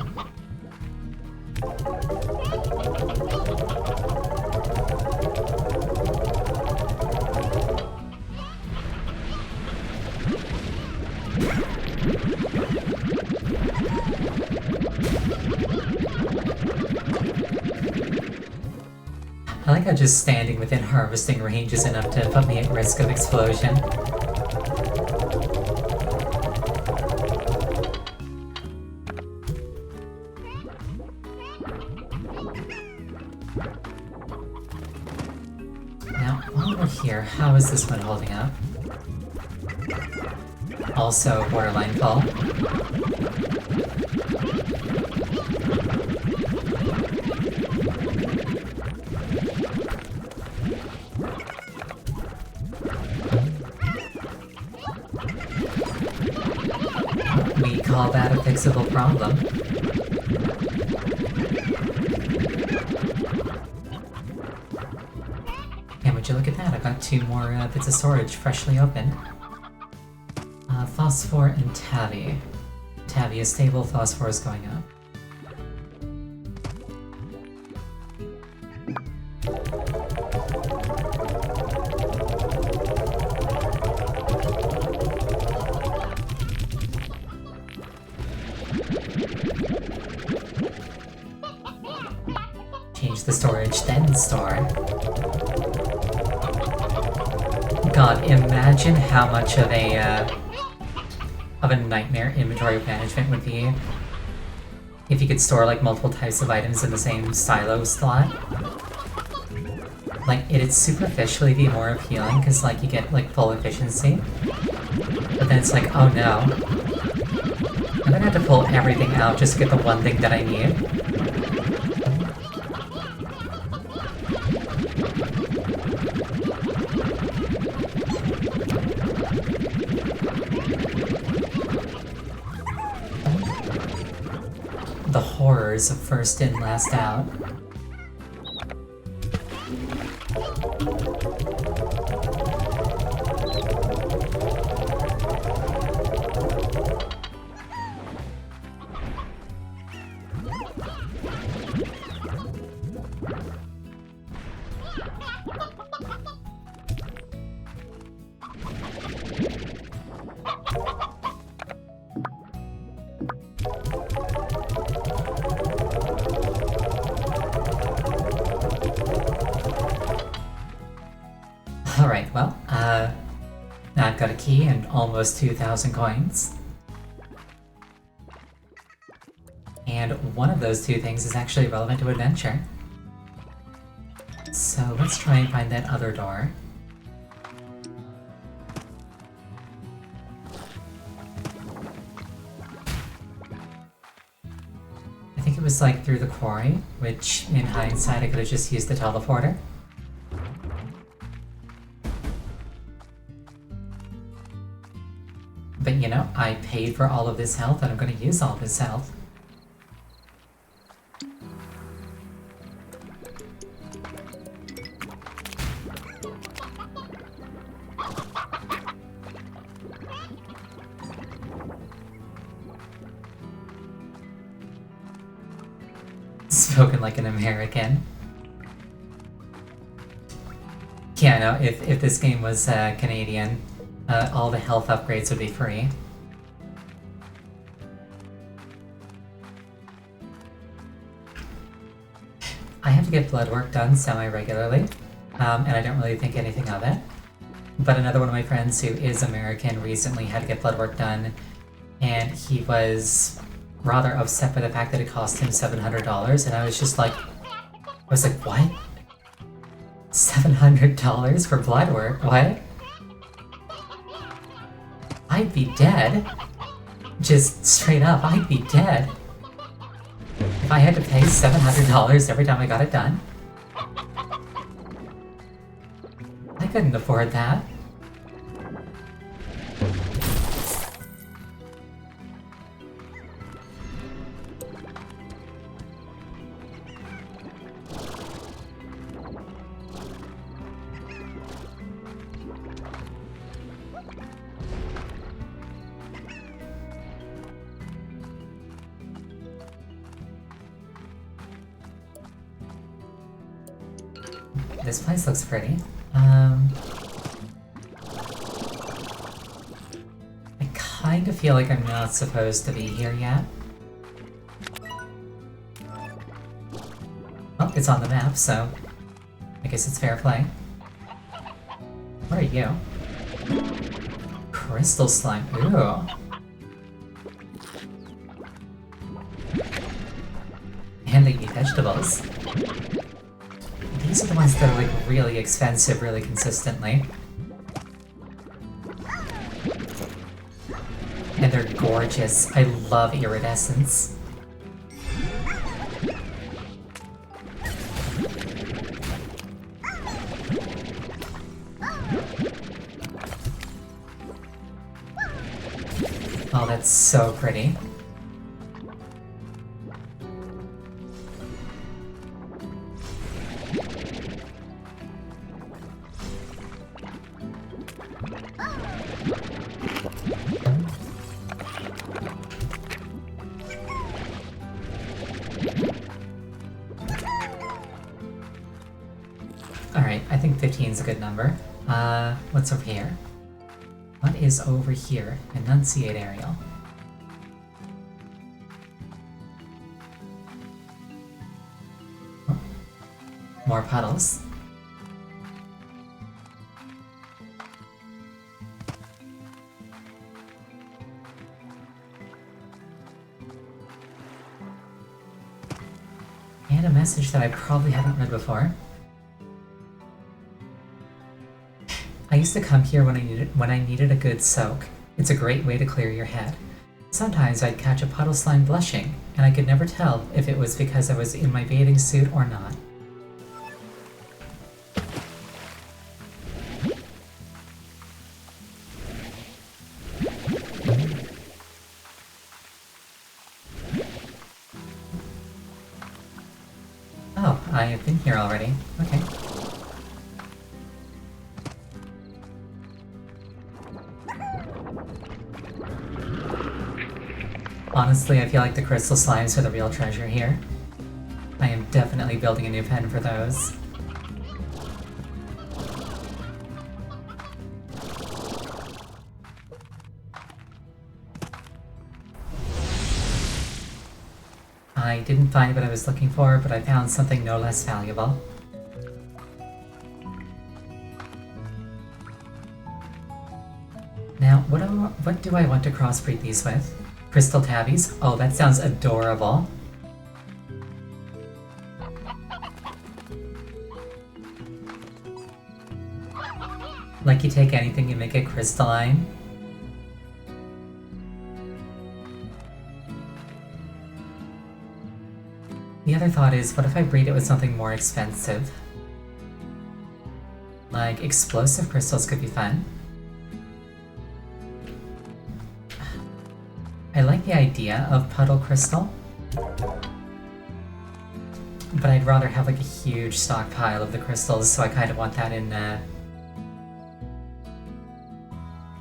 I like how just standing within harvesting range is enough to put me at risk of explosion. Now, while we're here, how is this one holding up? Also, waterline fall. We call that a fixable problem. And would you look at that, I got 2 more bits of storage freshly opened. Phosphor and Tavi. Tavi is stable, phosphor is going up. Change the storage, then store. God, imagine how much of a nightmare inventory management would be if you could store like multiple types of items in the same silo slot. Like, it'd superficially be more appealing because like you get like full efficiency, but then it's like, oh no, I'm gonna have to pull everything out just to get the one thing that I need. The horrors of first in, last out. Alright, well, now I've got a key and almost 2,000 coins. And one of those 2 things is actually relevant to adventure. So let's try and find that other door. I think it was like through the quarry, which in hindsight I could have just used the teleporter. But you know, I paid for all of this health and I'm gonna use all this health. Spoken like an American. Yeah, no, if this game was Canadian, all the health upgrades would be free. I have to get blood work done semi-regularly, and I don't really think anything of it. But another one of my friends who is American recently had to get blood work done, and he was rather upset by the fact that it cost him $700, and I was just like, what? $700 for blood work? What? I'd be dead. Just straight up, I'd be dead. If I had to pay $700 every time I got it done, I couldn't afford that. This place looks pretty. I kind of feel like I'm not supposed to be here yet. Oh, it's on the map, so I guess it's fair play. What are you? Crystal slime. Ooh. And they eat vegetables. These are the ones that are like really expensive really consistently. And they're gorgeous. I love iridescence. Oh, that's so pretty. Alright, I think 15 is a good number. What's over here? What is over here? Enunciate, Ariel. Oh. More puddles. And a message that I probably haven't read before. I used to come here when I needed a good soak. It's a great way to clear your head. Sometimes I'd catch a puddle slime blushing, and I could never tell if it was because I was in my bathing suit or not. Oh, I have been here already. Okay. Honestly, I feel like the crystal slimes are the real treasure here. I am definitely building a new pen for those. I didn't find what I was looking for, but I found something no less valuable. Now, what do I want to crossbreed these with? Crystal tabbies? Oh, that sounds adorable. Like you take anything, you make it crystalline. The other thought is, what if I breed it with something more expensive? Like, explosive crystals could be fun. I like the idea of puddle crystal, but I'd rather have like a huge stockpile of the crystals, so I kind of want that in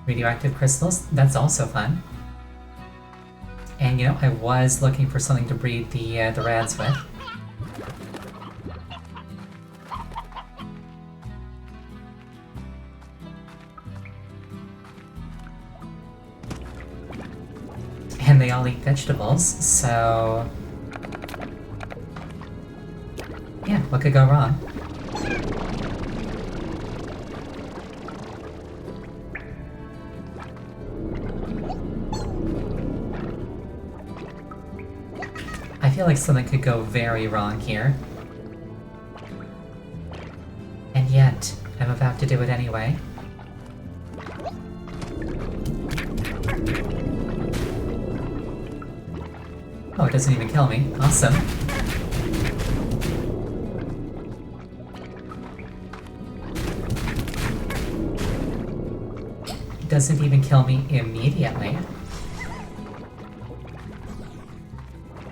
radioactive crystals. That's also fun. And you know, I was looking for something to breed the rads with. And they all eat vegetables, so... yeah, what could go wrong? I feel like something could go very wrong here. And yet, I'm about to do it anyway. Oh, it doesn't even kill me. Awesome. It doesn't even kill me immediately.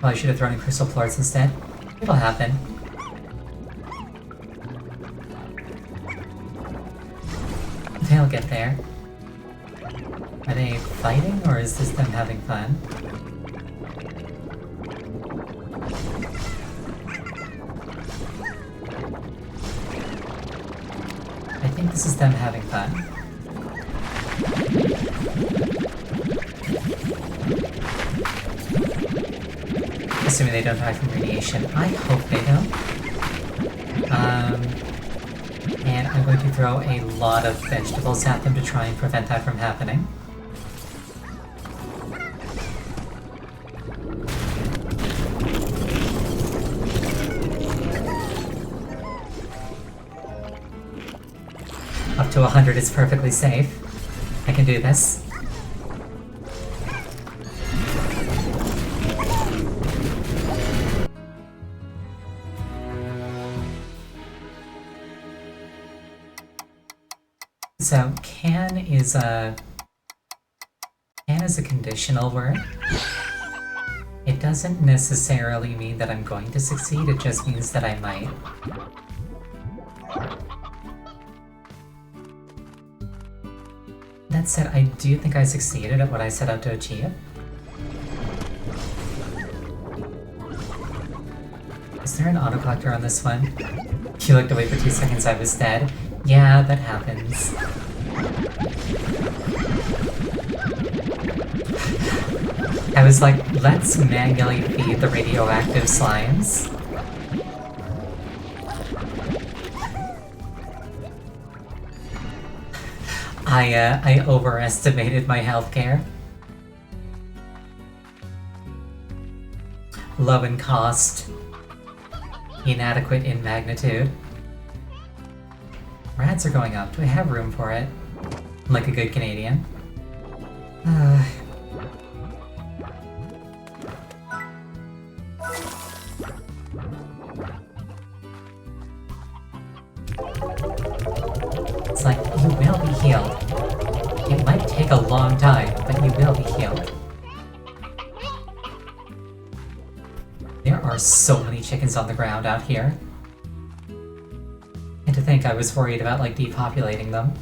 Well, I should have thrown in crystal floors instead. It'll happen. They'll get there. Are they fighting, or is this them having fun? I think this is them having fun. Assuming they don't die from radiation. I hope they don't. And I'm going to throw a lot of vegetables at them to try and prevent that from happening. Up to 100 is perfectly safe. I can do this. So, can is a conditional word. It doesn't necessarily mean that I'm going to succeed, it just means that I might. That said, I do think I succeeded at what I set out to achieve. Is there an auto-collector on this one? You looked away for 2 seconds, I was dead. Yeah, that happens. I was like, let's manually feed the radioactive slimes. I overestimated my healthcare. Low in cost. Inadequate in magnitude. Rats are going up. Do I have room for it? I'm like a good Canadian. It's like, you will be healed. It might take a long time, but you will be healed. There are so many chickens on the ground out here. And to think I was worried about, like, depopulating them.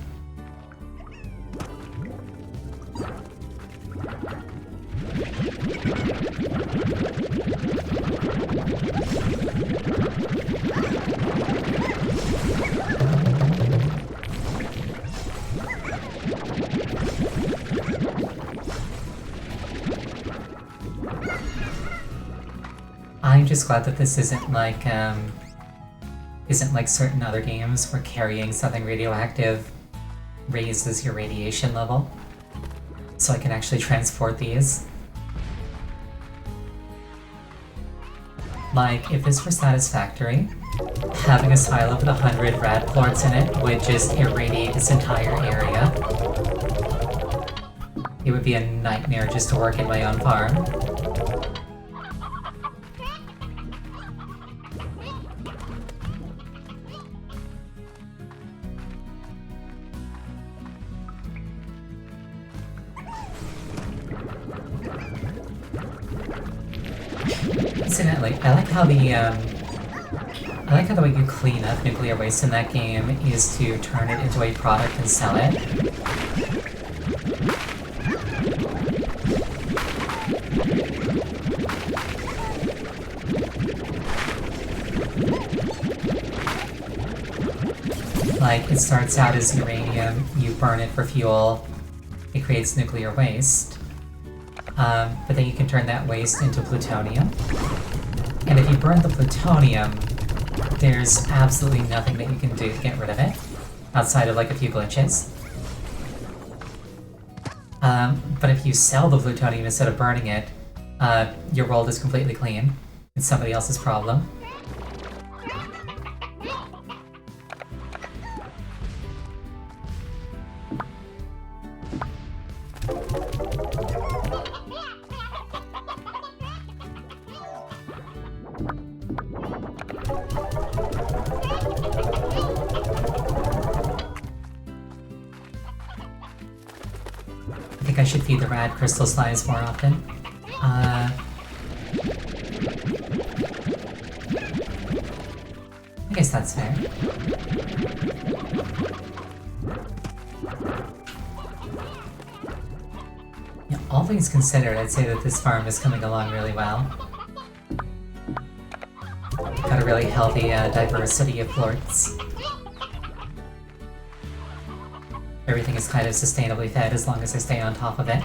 I'm just glad that this isn't like certain other games where carrying something radioactive raises your radiation level. So I can actually transport these. Like, if this were satisfactory, having a silo with 100 rad plorts in it would just irradiate this entire area. It would be a nightmare just to work in my own farm. Incidentally, I like how the way you clean up nuclear waste in that game is to turn it into a product and sell it. Like, it starts out as uranium, you burn it for fuel, it creates nuclear waste. But then you can turn that waste into plutonium. And if you burn the plutonium, there's absolutely nothing that you can do to get rid of it, outside of like a few glitches. But if you sell the plutonium instead of burning it, your world is completely clean. It's somebody else's problem. I think I should feed the rad crystal slimes more often. I guess that's fair. Yeah, all things considered, I'd say that this farm is coming along really well. Got a really healthy diversity of plorts. Everything is kind of sustainably fed as long as I stay on top of it.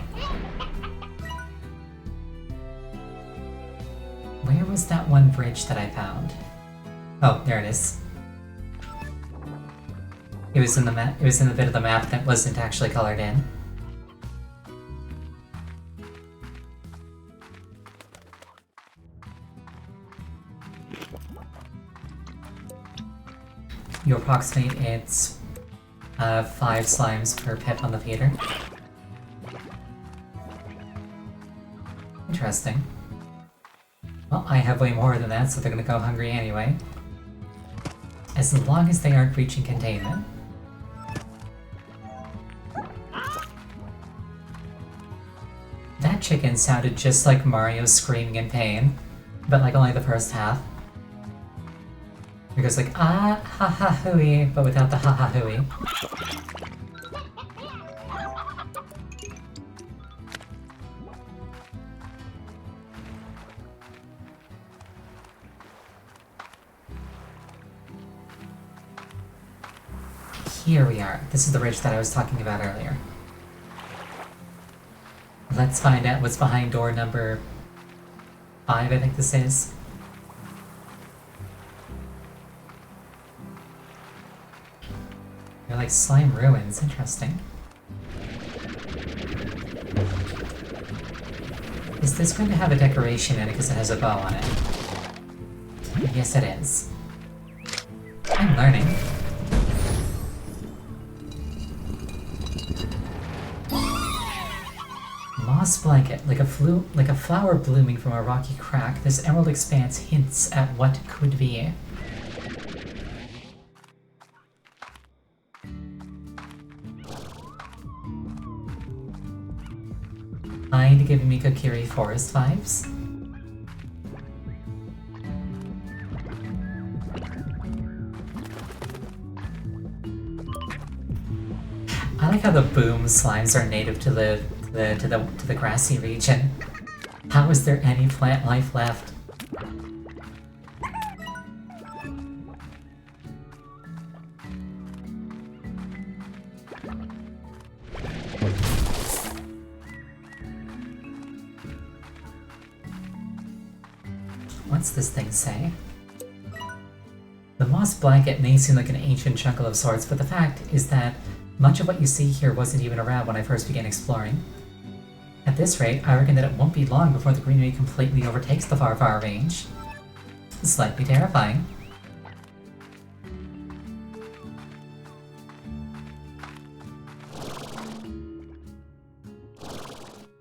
Where was that one bridge that I found? Oh, there it is. It was in the map. It was in the bit of the map that wasn't actually colored in. You approximate it's 5 slimes per pip on the feeder. Interesting. Well, I have way more than that, so they're gonna go hungry anyway. As long as they aren't reaching containment. That chicken sounded just like Mario screaming in pain, but like only the first half. It goes like, ah, ha ha hooey, but without the ha ha hooey. Here we are. This is the ridge that I was talking about earlier. Let's find out what's behind door number 5, I think this is. They're like slime ruins, interesting. Is this going to have a decoration in it because it has a bow on it? Yes, it is. I'm learning. Moss blanket, like a flower blooming from a rocky crack. This emerald expanse hints at what could be. Kind giving me Kokiri Forest vibes. I like how the boom slimes are native to the grassy region. How is there any plant life left? What's this thing say? The moss blanket may seem like an ancient jungle of sorts, but the fact is that much of what you see here wasn't even around when I first began exploring. At this rate, I reckon that it won't be long before the greenery completely overtakes the far, far range. Slightly terrifying.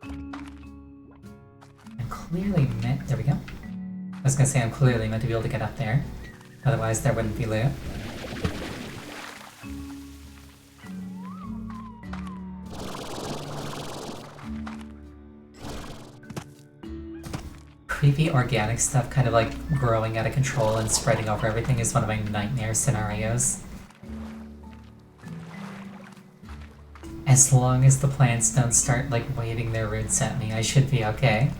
I'm clearly meant... There we go. I was gonna say I'm clearly meant to be able to get up there. Otherwise there wouldn't be loot. Creepy organic stuff kind of like growing out of control and spreading over everything is one of my nightmare scenarios. As long as the plants don't start like waving their roots at me, I should be okay.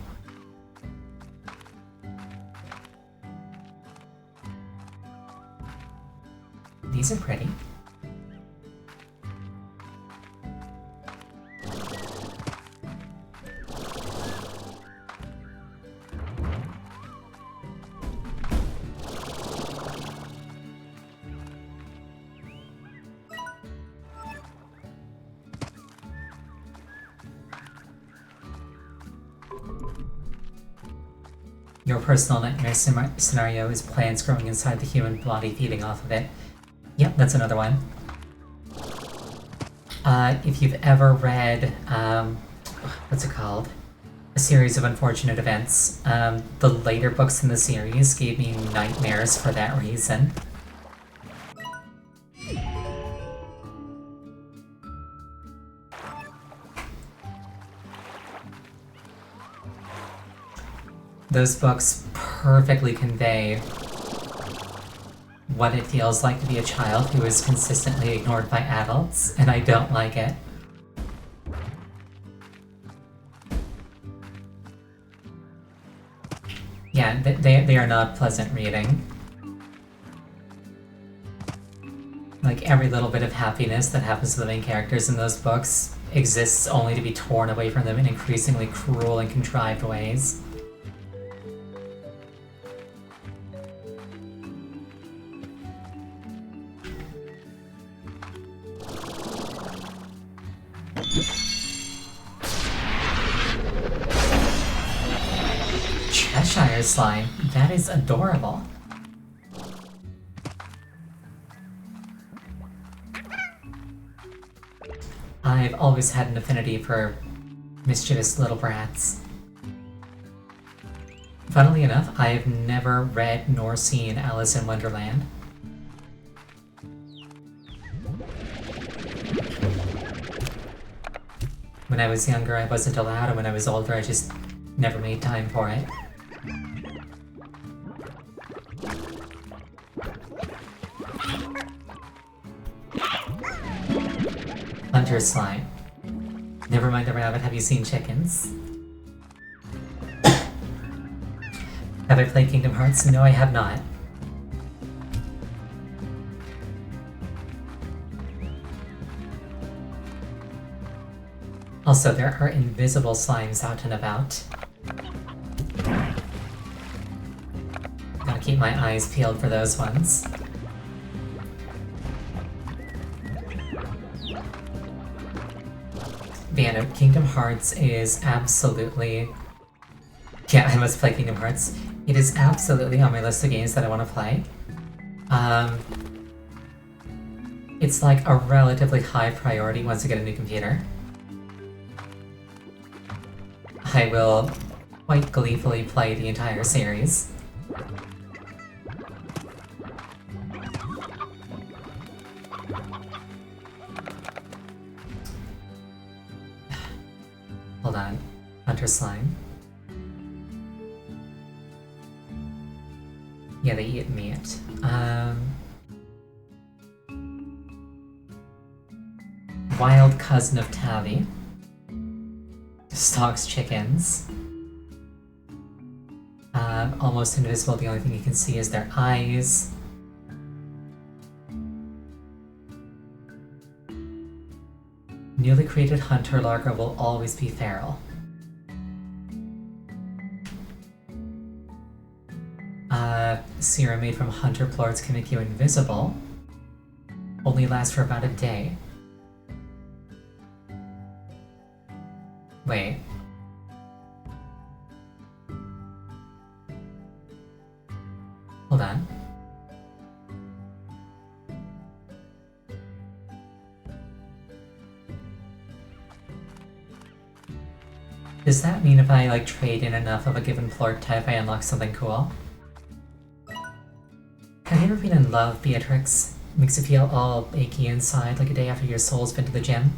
These are pretty. Your personal nightmare scenario is plants growing inside the human body feeding off of it. Yep, that's another one. If you've ever read, what's it called? a series of unfortunate events. The later books in the series gave me nightmares for that reason. Those books perfectly convey what it feels like to be a child who is consistently ignored by adults, and I don't like it. Yeah, they are not pleasant reading. Like, every little bit of happiness that happens to the main characters in those books exists only to be torn away from them in increasingly cruel and contrived ways. Cheshire slime? That is adorable. I've always had an affinity for mischievous little brats. Funnily enough, I've never read nor seen Alice in Wonderland. When I was younger, I wasn't allowed, and when I was older, I just never made time for it. Hunter slime. Never mind the rabbit, have you seen chickens? Have I played Kingdom Hearts? No, I have not. Also, there are invisible slimes out and about. Gotta keep my eyes peeled for those ones. But yeah, no, Kingdom Hearts is absolutely... Yeah, I must play Kingdom Hearts. It is absolutely on my list of games that I want to play. It's like a relatively high priority once I get a new computer. I will quite gleefully play the entire series. Hold on. Hunter slime. Yeah, they eat meat. Wild cousin of Tavi. Stalks chickens. Almost invisible, the only thing you can see is their eyes. Newly created hunter Larga will always be feral. Serum made from hunter plorts can make you invisible. Only lasts for about a day. Wait. Hold on. Does that mean if I, like, trade in enough of a given plort type, I unlock something cool? Have you ever been in love, Beatrix? Makes you feel all achy inside, like a day after your soul's been to the gym?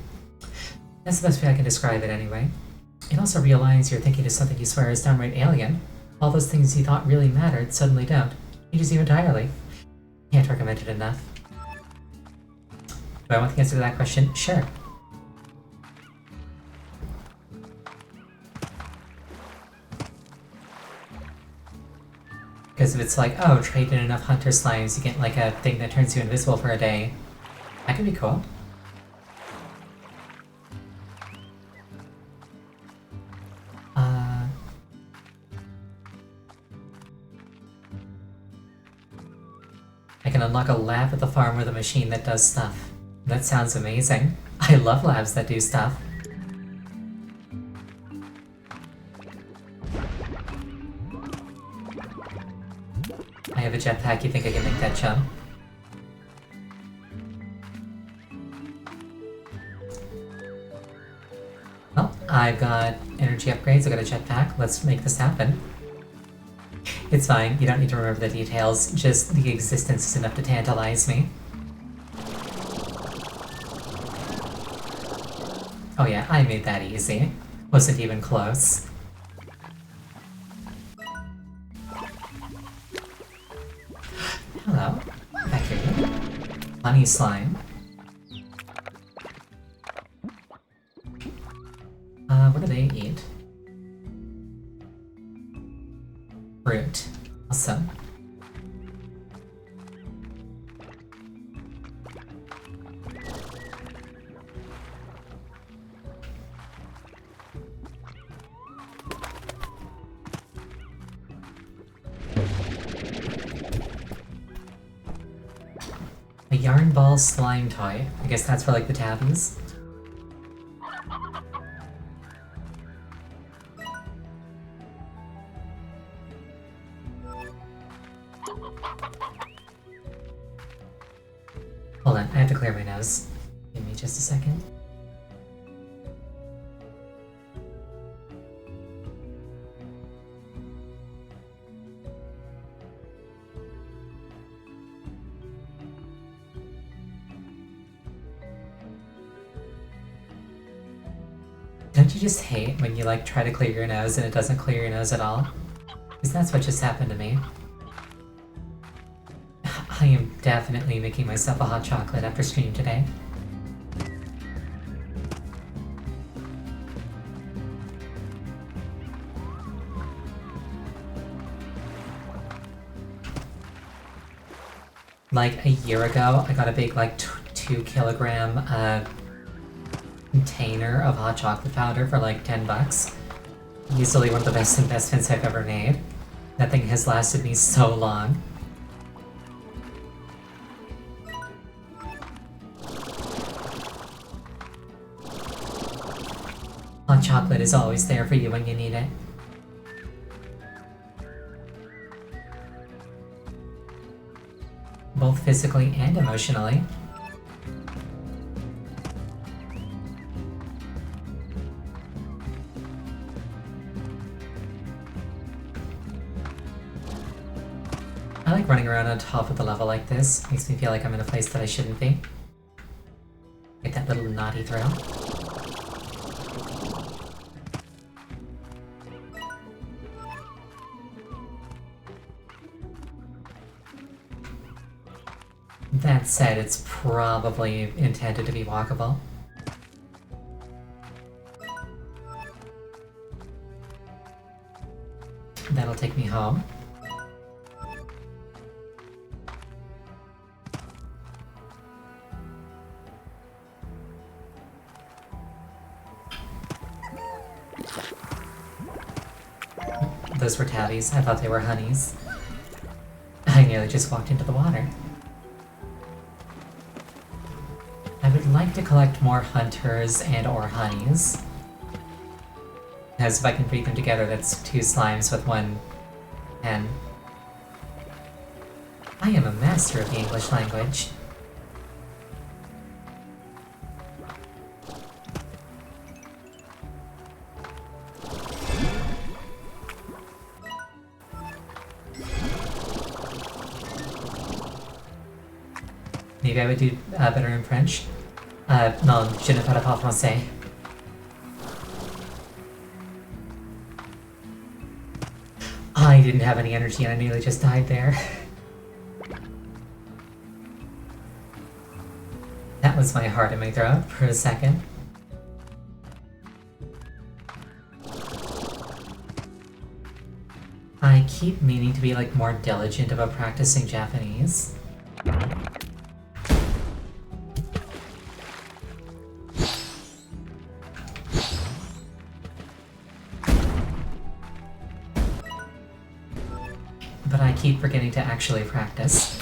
That's the best way I can describe it, anyway. It also realigns your thinking to something you swear is downright alien. All those things you thought really mattered suddenly don't. Changes you entirely. Can't recommend it enough. Do I want the answer to that question? Sure. Because if it's like, oh, trade in enough hunter slimes, you get like a thing that turns you invisible for a day. That could be cool. I can unlock a lab at the farm with a machine that does stuff. That sounds amazing. I love labs that do stuff. I have a jetpack, you think I can make that jump? Well, I've got energy upgrades, I've got a jetpack, let's make this happen. It's fine, you don't need to remember the details, just the existence is enough to tantalize me. Oh yeah, I made that easy. Wasn't even close. Hello. Back here. Honey slime. What do they eat? Fruit. Awesome. A yarn ball slime toy. I guess that's for like the tabbies. Hold on, I have to clear my nose. Give me just a second. Don't you just hate when you like try to clear your nose and it doesn't clear your nose at all? Because that's what just happened to me. I am definitely making myself a hot chocolate after stream today. Like a year ago, I got a big like 2 kilogram container of hot chocolate powder for like 10 bucks. Easily one of the best investments I've ever made. That thing has lasted me so long. Hot chocolate is always there for you when you need it. Both physically and emotionally. I like running around on top of the level like this. Makes me feel like I'm in a place that I shouldn't be. Get that little naughty thrill. That said, it's probably intended to be walkable. That'll take me home. Those were tabbies. I thought they were honeys. I nearly just walked into the water. I would like to collect more hunters and or honeys. Because if I can breed them together, that's 2 slimes with 1 pen. I am a master of the English language. Maybe I would do better in French. Non, je ne parle pas français. I didn't have any energy and I nearly just died there. That was my heart in my throat for a second. I keep meaning to be like more diligent about practicing Japanese. But I keep forgetting to actually practice.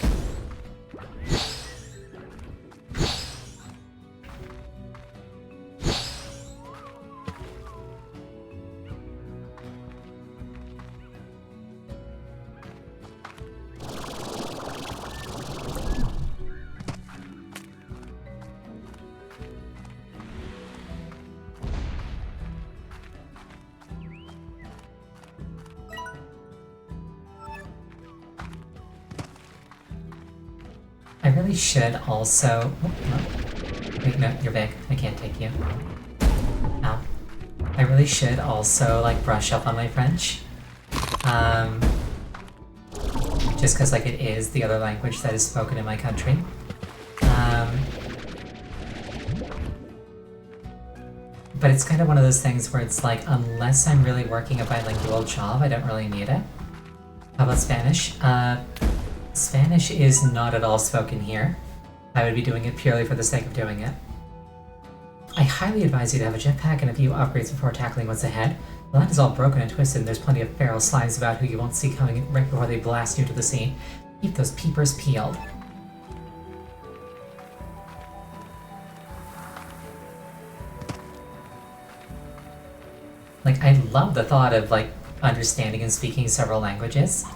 really should also... Oh, no. Wait, no, you're big. I can't take you. Ow. I really should also, like, brush up on my French. Just because, like, it is the other language that is spoken in my country. But it's kind of one of those things where it's like, unless I'm really working a bilingual job, I don't really need it. How about Spanish? Spanish is not at all spoken here. I would be doing it purely for the sake of doing it. I highly advise you to have a jetpack and a few upgrades before tackling what's ahead. The land is all broken and twisted, and there's plenty of feral slimes about who you won't see coming right before they blast you into the sea. Keep those peepers peeled. Like, I love the thought of, like, understanding and speaking several languages.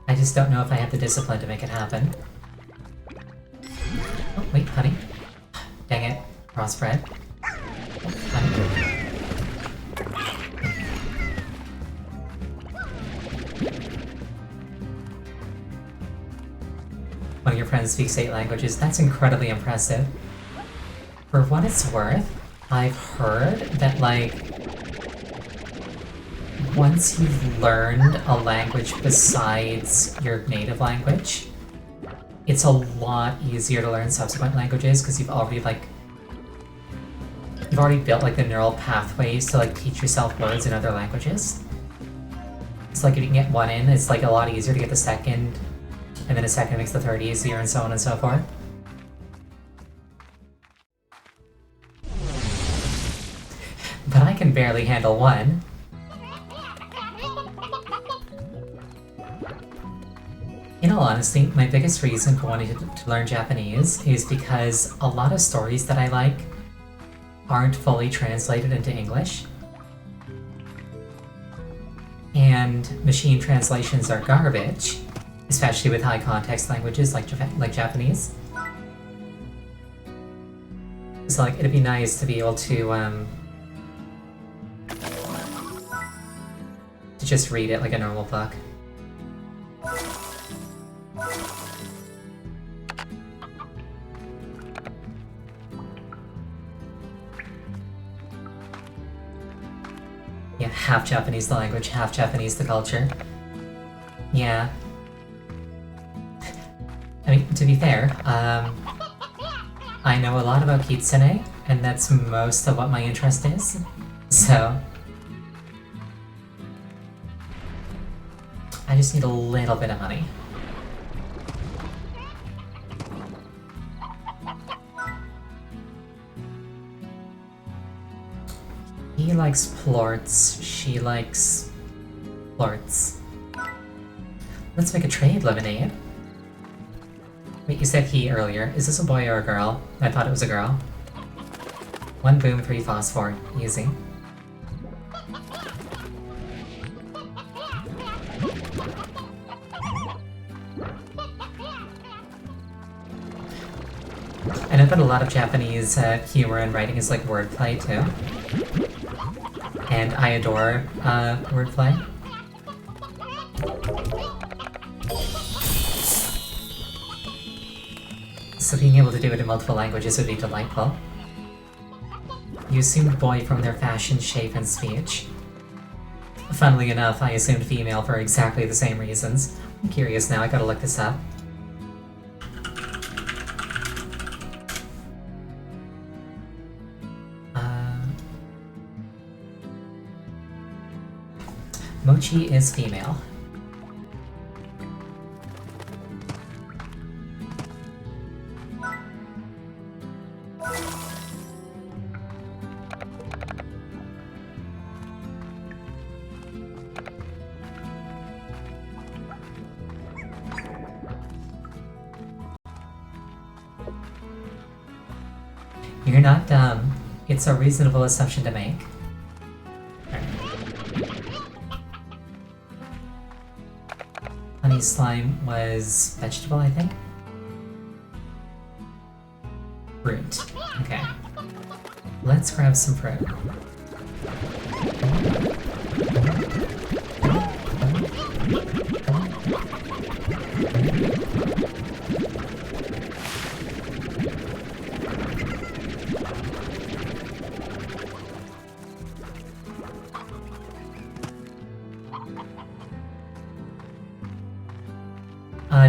I just don't know if I have the discipline to make it happen. Oh, wait, honey. Dang it. Crossbred. Oh, honey. One of your friends speaks 8 languages. That's incredibly impressive. For what it's worth, I've heard that, like, once you've learned a language besides your native language, it's a lot easier to learn subsequent languages because you've already built, like, the neural pathways to, like, teach yourself words in other languages. It's like if you can get one in, it's, like, a lot easier to get the second, and then a second makes the third easier, and so on and so forth. But I can barely handle one. In all honesty, my biggest reason for wanting to learn Japanese is because a lot of stories that I like aren't fully translated into English. And machine translations are garbage, especially with high context languages like Japanese. So, like, it'd be nice to be able to just read it like a normal book. Yeah, half Japanese the language, half Japanese the culture. Yeah. I mean, to be fair, I know a lot about Kitsune, and that's most of what my interest is, so... I just need a little bit of money. He likes plorts, she likes plorts. Let's make a trade, Lemonade. Wait, you said he earlier. Is this a boy or a girl? I thought it was a girl. 1 boom, 3 phosphor. Easy. I know that a lot of Japanese humor and writing is like wordplay too. And I adore wordplay. So being able to do it in multiple languages would be delightful. You assumed boy from their fashion, shape, and speech. Funnily enough, I assumed female for exactly the same reasons. I'm curious now, I gotta look this up. Mochi is female. You're not dumb. It's a reasonable assumption to make. Honey slime was vegetable, I think? Fruit. Okay. Let's grab some fruit.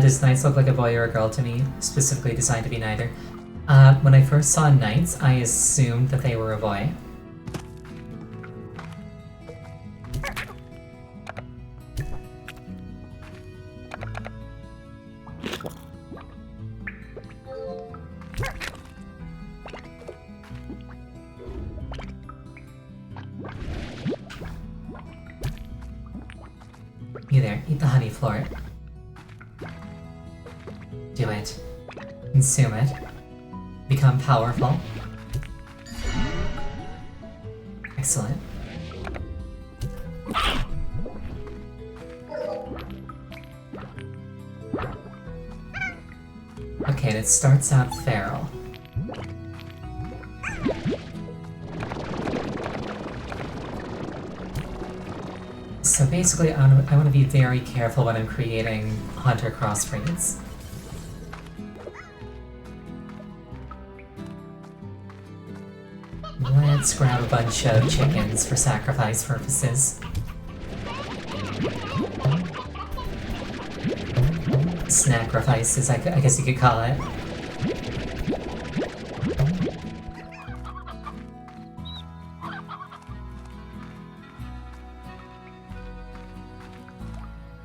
Does Knights look like a boy or a girl to me? Specifically designed to be neither. When I first saw Knights, I assumed that they were a boy. You there, eat the honey floor. Do it. Consume it. Become powerful. Excellent. Okay, and it starts out feral. So basically, I want to be very careful when I'm creating hunter crossbreeds. Let's grab a bunch of chickens for sacrifice purposes. Snacrifices, I guess you could call it.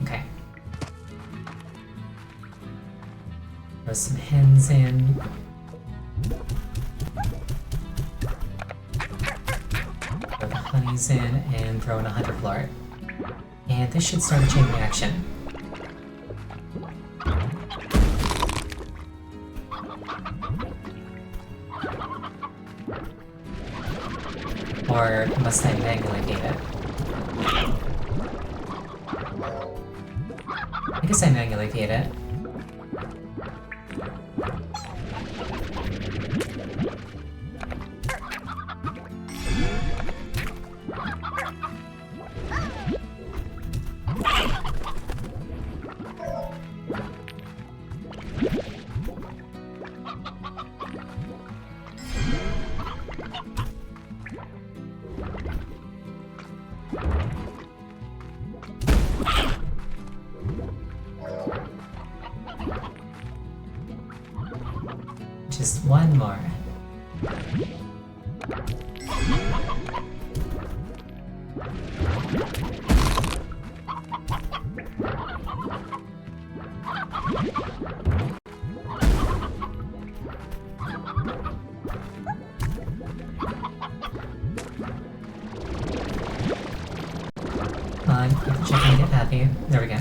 Okay. Throw some hens in. Throw the honeys in and throw in a hunter floor. And this should start a chain reaction. Or must I manually gate it? I guess I manually gate it. Just one more. Check and get happy. There we go.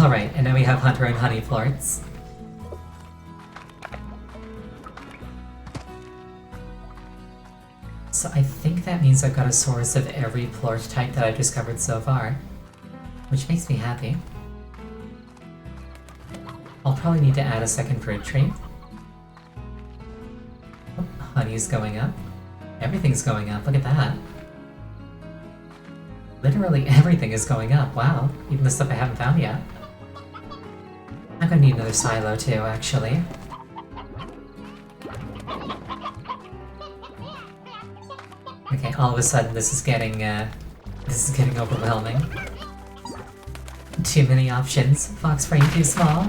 Alright, and now we have Hunter and Honey Florts. So I think that means I've got a source of every plort type that I've discovered so far, which makes me happy. I'll probably need to add a second fruit tree. Oh, honey's going up. Everything's going up, look at that. Literally everything is going up, wow. Even the stuff I haven't found yet. I'm gonna need another silo too, actually. Okay, all of a sudden this is getting overwhelming. Too many options. Fox frame too small.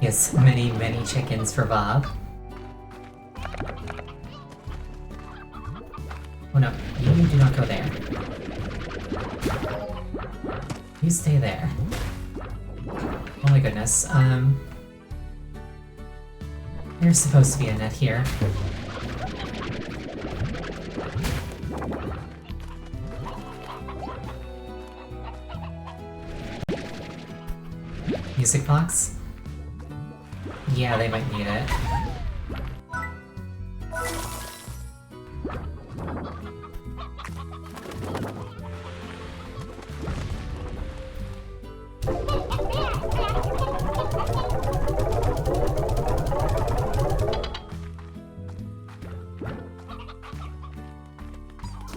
Yes, many, many chickens for Bob. Oh no, you do not go there. You stay there. Oh my goodness, there's supposed to be a net here. music box? Yeah, they might need it.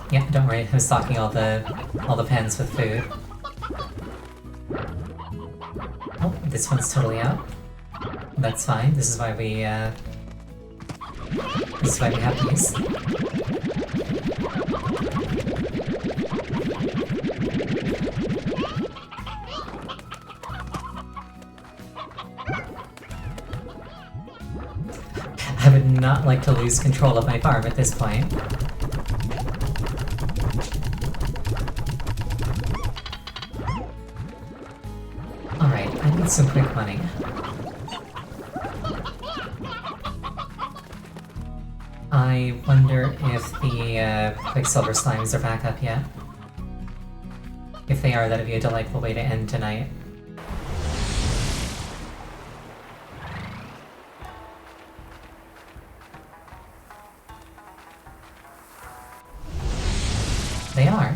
Yeah, don't worry, I was stocking all the pens with food. Oh, this one's totally out. That's fine. This is why we have these. I would not like to lose control of my farm at this point. Alright, I need some quick money. I wonder if the Quicksilver Slimes are back up yet. If they are, that'd be a delightful way to end tonight. They are.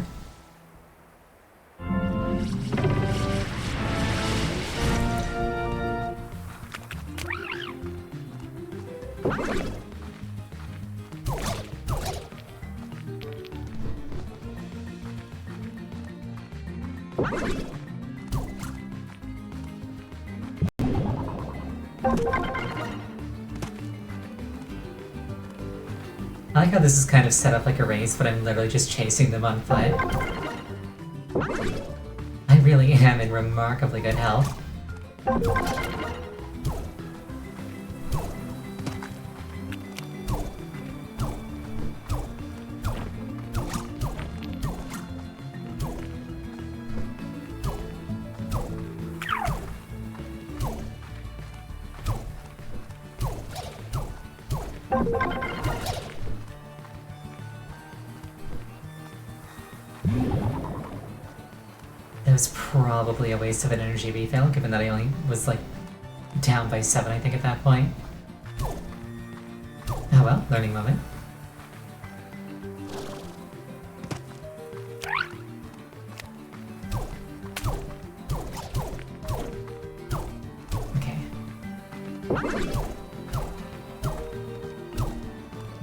I like how this is kind of set up like a race, but I'm literally just chasing them on foot. I really am in remarkably good health. That was probably a waste of an energy refill, given that I only was like down by 7, I think, at that point. Oh well, learning moment. Okay.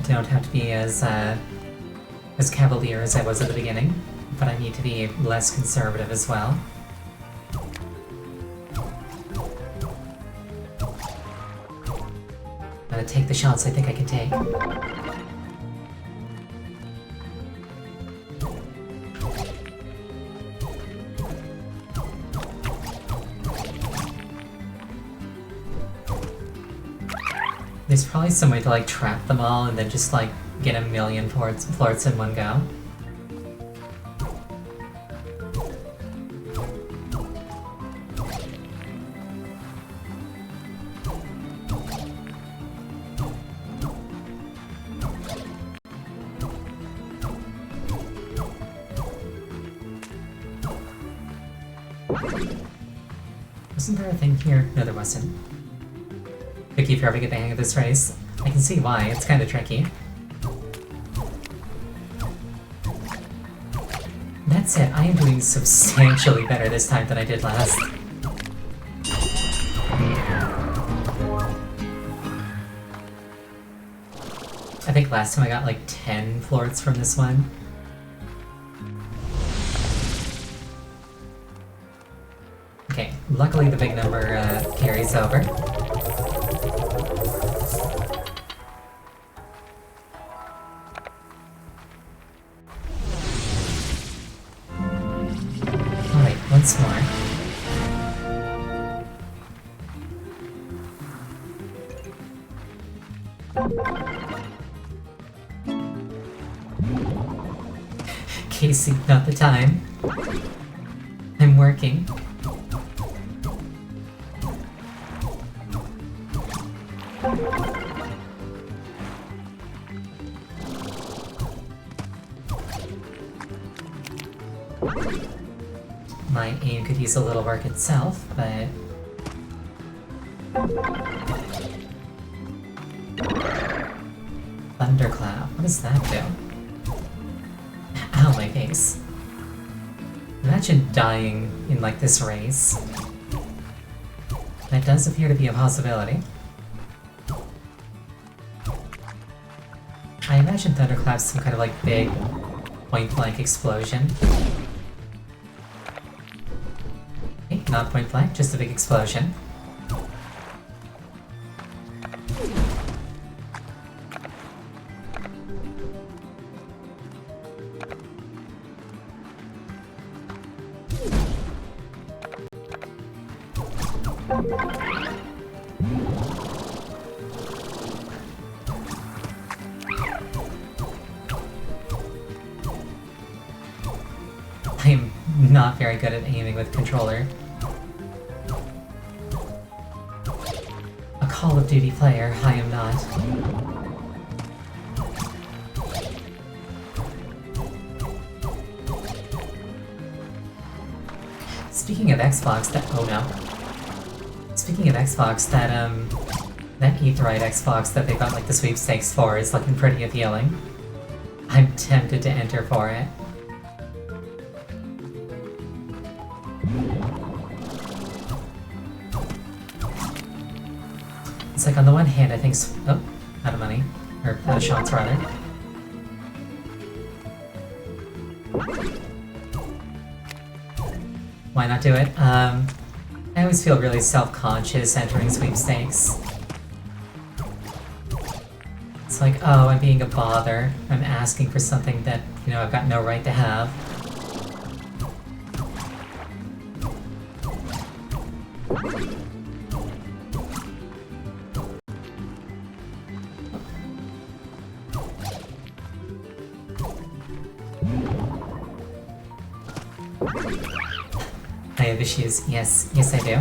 Don't have to be as cavalier as I was at the beginning, but I need to be less conservative as well. I'm gonna take the shots I think I can take. There's probably some way to like trap them all and then just like get a million florts in one go. Wasn't there a thing here? No, there wasn't. Vicky, if you ever get the hang of this race, I can see why. It's kind of tricky. That's it. I am doing substantially better this time than I did last. I think last time I got like 10 florts from this one. Okay, luckily the big number carries over. Alright, once more. Casey, not the time. I'm working. My aim could use a little work itself, but Thunderclap. What does that do? Ow, my face. Imagine dying in, like, this race. That does appear to be a possibility. I imagine Thunderclap's some kind of, like, big, point-blank explosion. Okay, not point-blank, just a big explosion. I'm not very good at aiming with controller. A Call of Duty player, I am not. Speaking of Xbox, oh no. Speaking of Xbox, that Aetheryte Xbox that they got like the sweepstakes for is looking pretty appealing. I'm tempted to enter for it. It's like on the one hand, I think oh, out of money. Or out of shots, rather. Why not do it? I always feel really self-conscious entering sweepstakes. It's like, oh, I'm being a bother. I'm asking for something that, you know, I've got no right to have. I have issues. Yes, I do.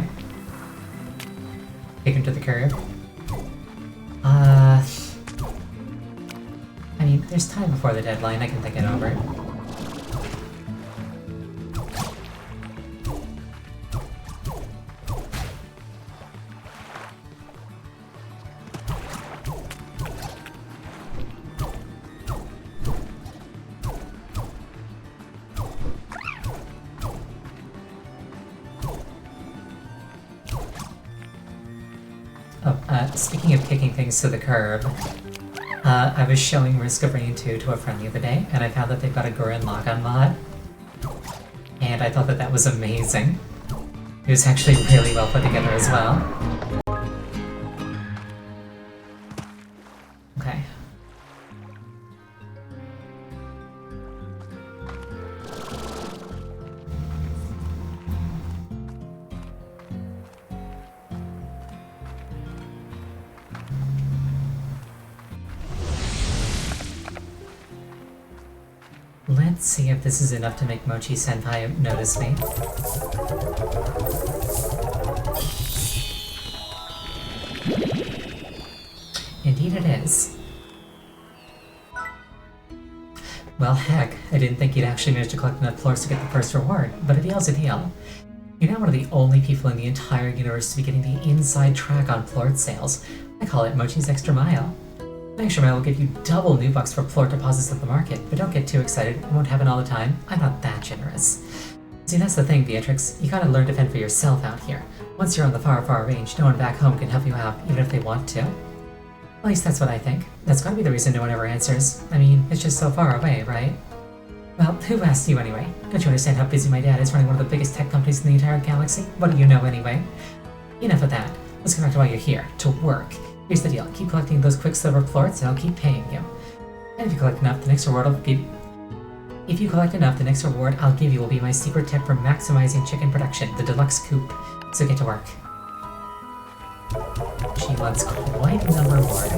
Take him to the curb. I mean, there's time before the deadline. I can think it over. Speaking of kicking things to the curb, I was showing Risk of Rain 2 to a friend the other day, and I found that they've got a Gurren Lagann mod. And I thought that that was amazing. It was actually really well put together as well. Okay. Let's see if this is enough to make Mochi Senpai notice me. Indeed it is. Well, heck, I didn't think you'd actually manage to collect enough floors to get the first reward, but a deal's a deal. You're now one of the only people in the entire universe to be getting the inside track on Plort sales. I call it Mochi's Extra Mile. An extra mile will give you double new bucks for Plort deposits at the market, but don't get too excited, it won't happen all the time. I'm not that generous. See, that's the thing, Beatrix. You gotta learn to fend for yourself out here. Once you're on the far, far range, no one back home can help you out, even if they want to. At least that's what I think. That's gotta be the reason no one ever answers. I mean, it's just so far away, right? Well, who asked you anyway? Don't you understand how busy my dad is running one of the biggest tech companies in the entire galaxy? What do you know anyway? Enough of that. Let's get back to why you're here. To work. Here's the deal. Keep collecting those Quicksilver Plorts and I'll keep paying you. And if you collect enough, the next reward I'll give... If you collect enough, the next reward I'll give you will be my secret tip for maximizing chicken production, the Deluxe Coop. So get to work. She wants quite a number more.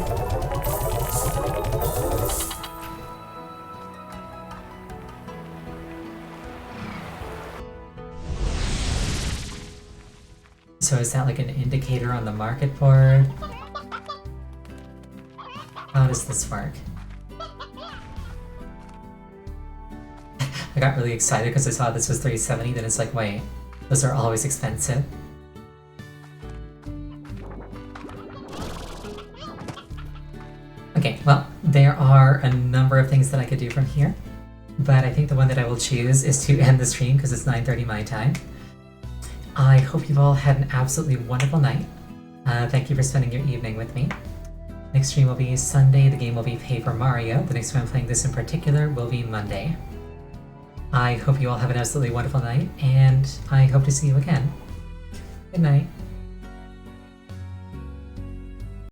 So is that like an indicator on the market board? How does this work? I got really excited because I saw this was $370, then it's like, wait, those are always expensive. Okay, well, there are a number of things that I could do from here, but I think the one that I will choose is to end the stream because it's 9:30 my time. I hope you've all had an absolutely wonderful night. Thank you for spending your evening with me. Next stream will be Sunday, the game will be Paper Mario. The next time I'm playing this in particular will be Monday. I hope you all have an absolutely wonderful night, and I hope to see you again. Good night.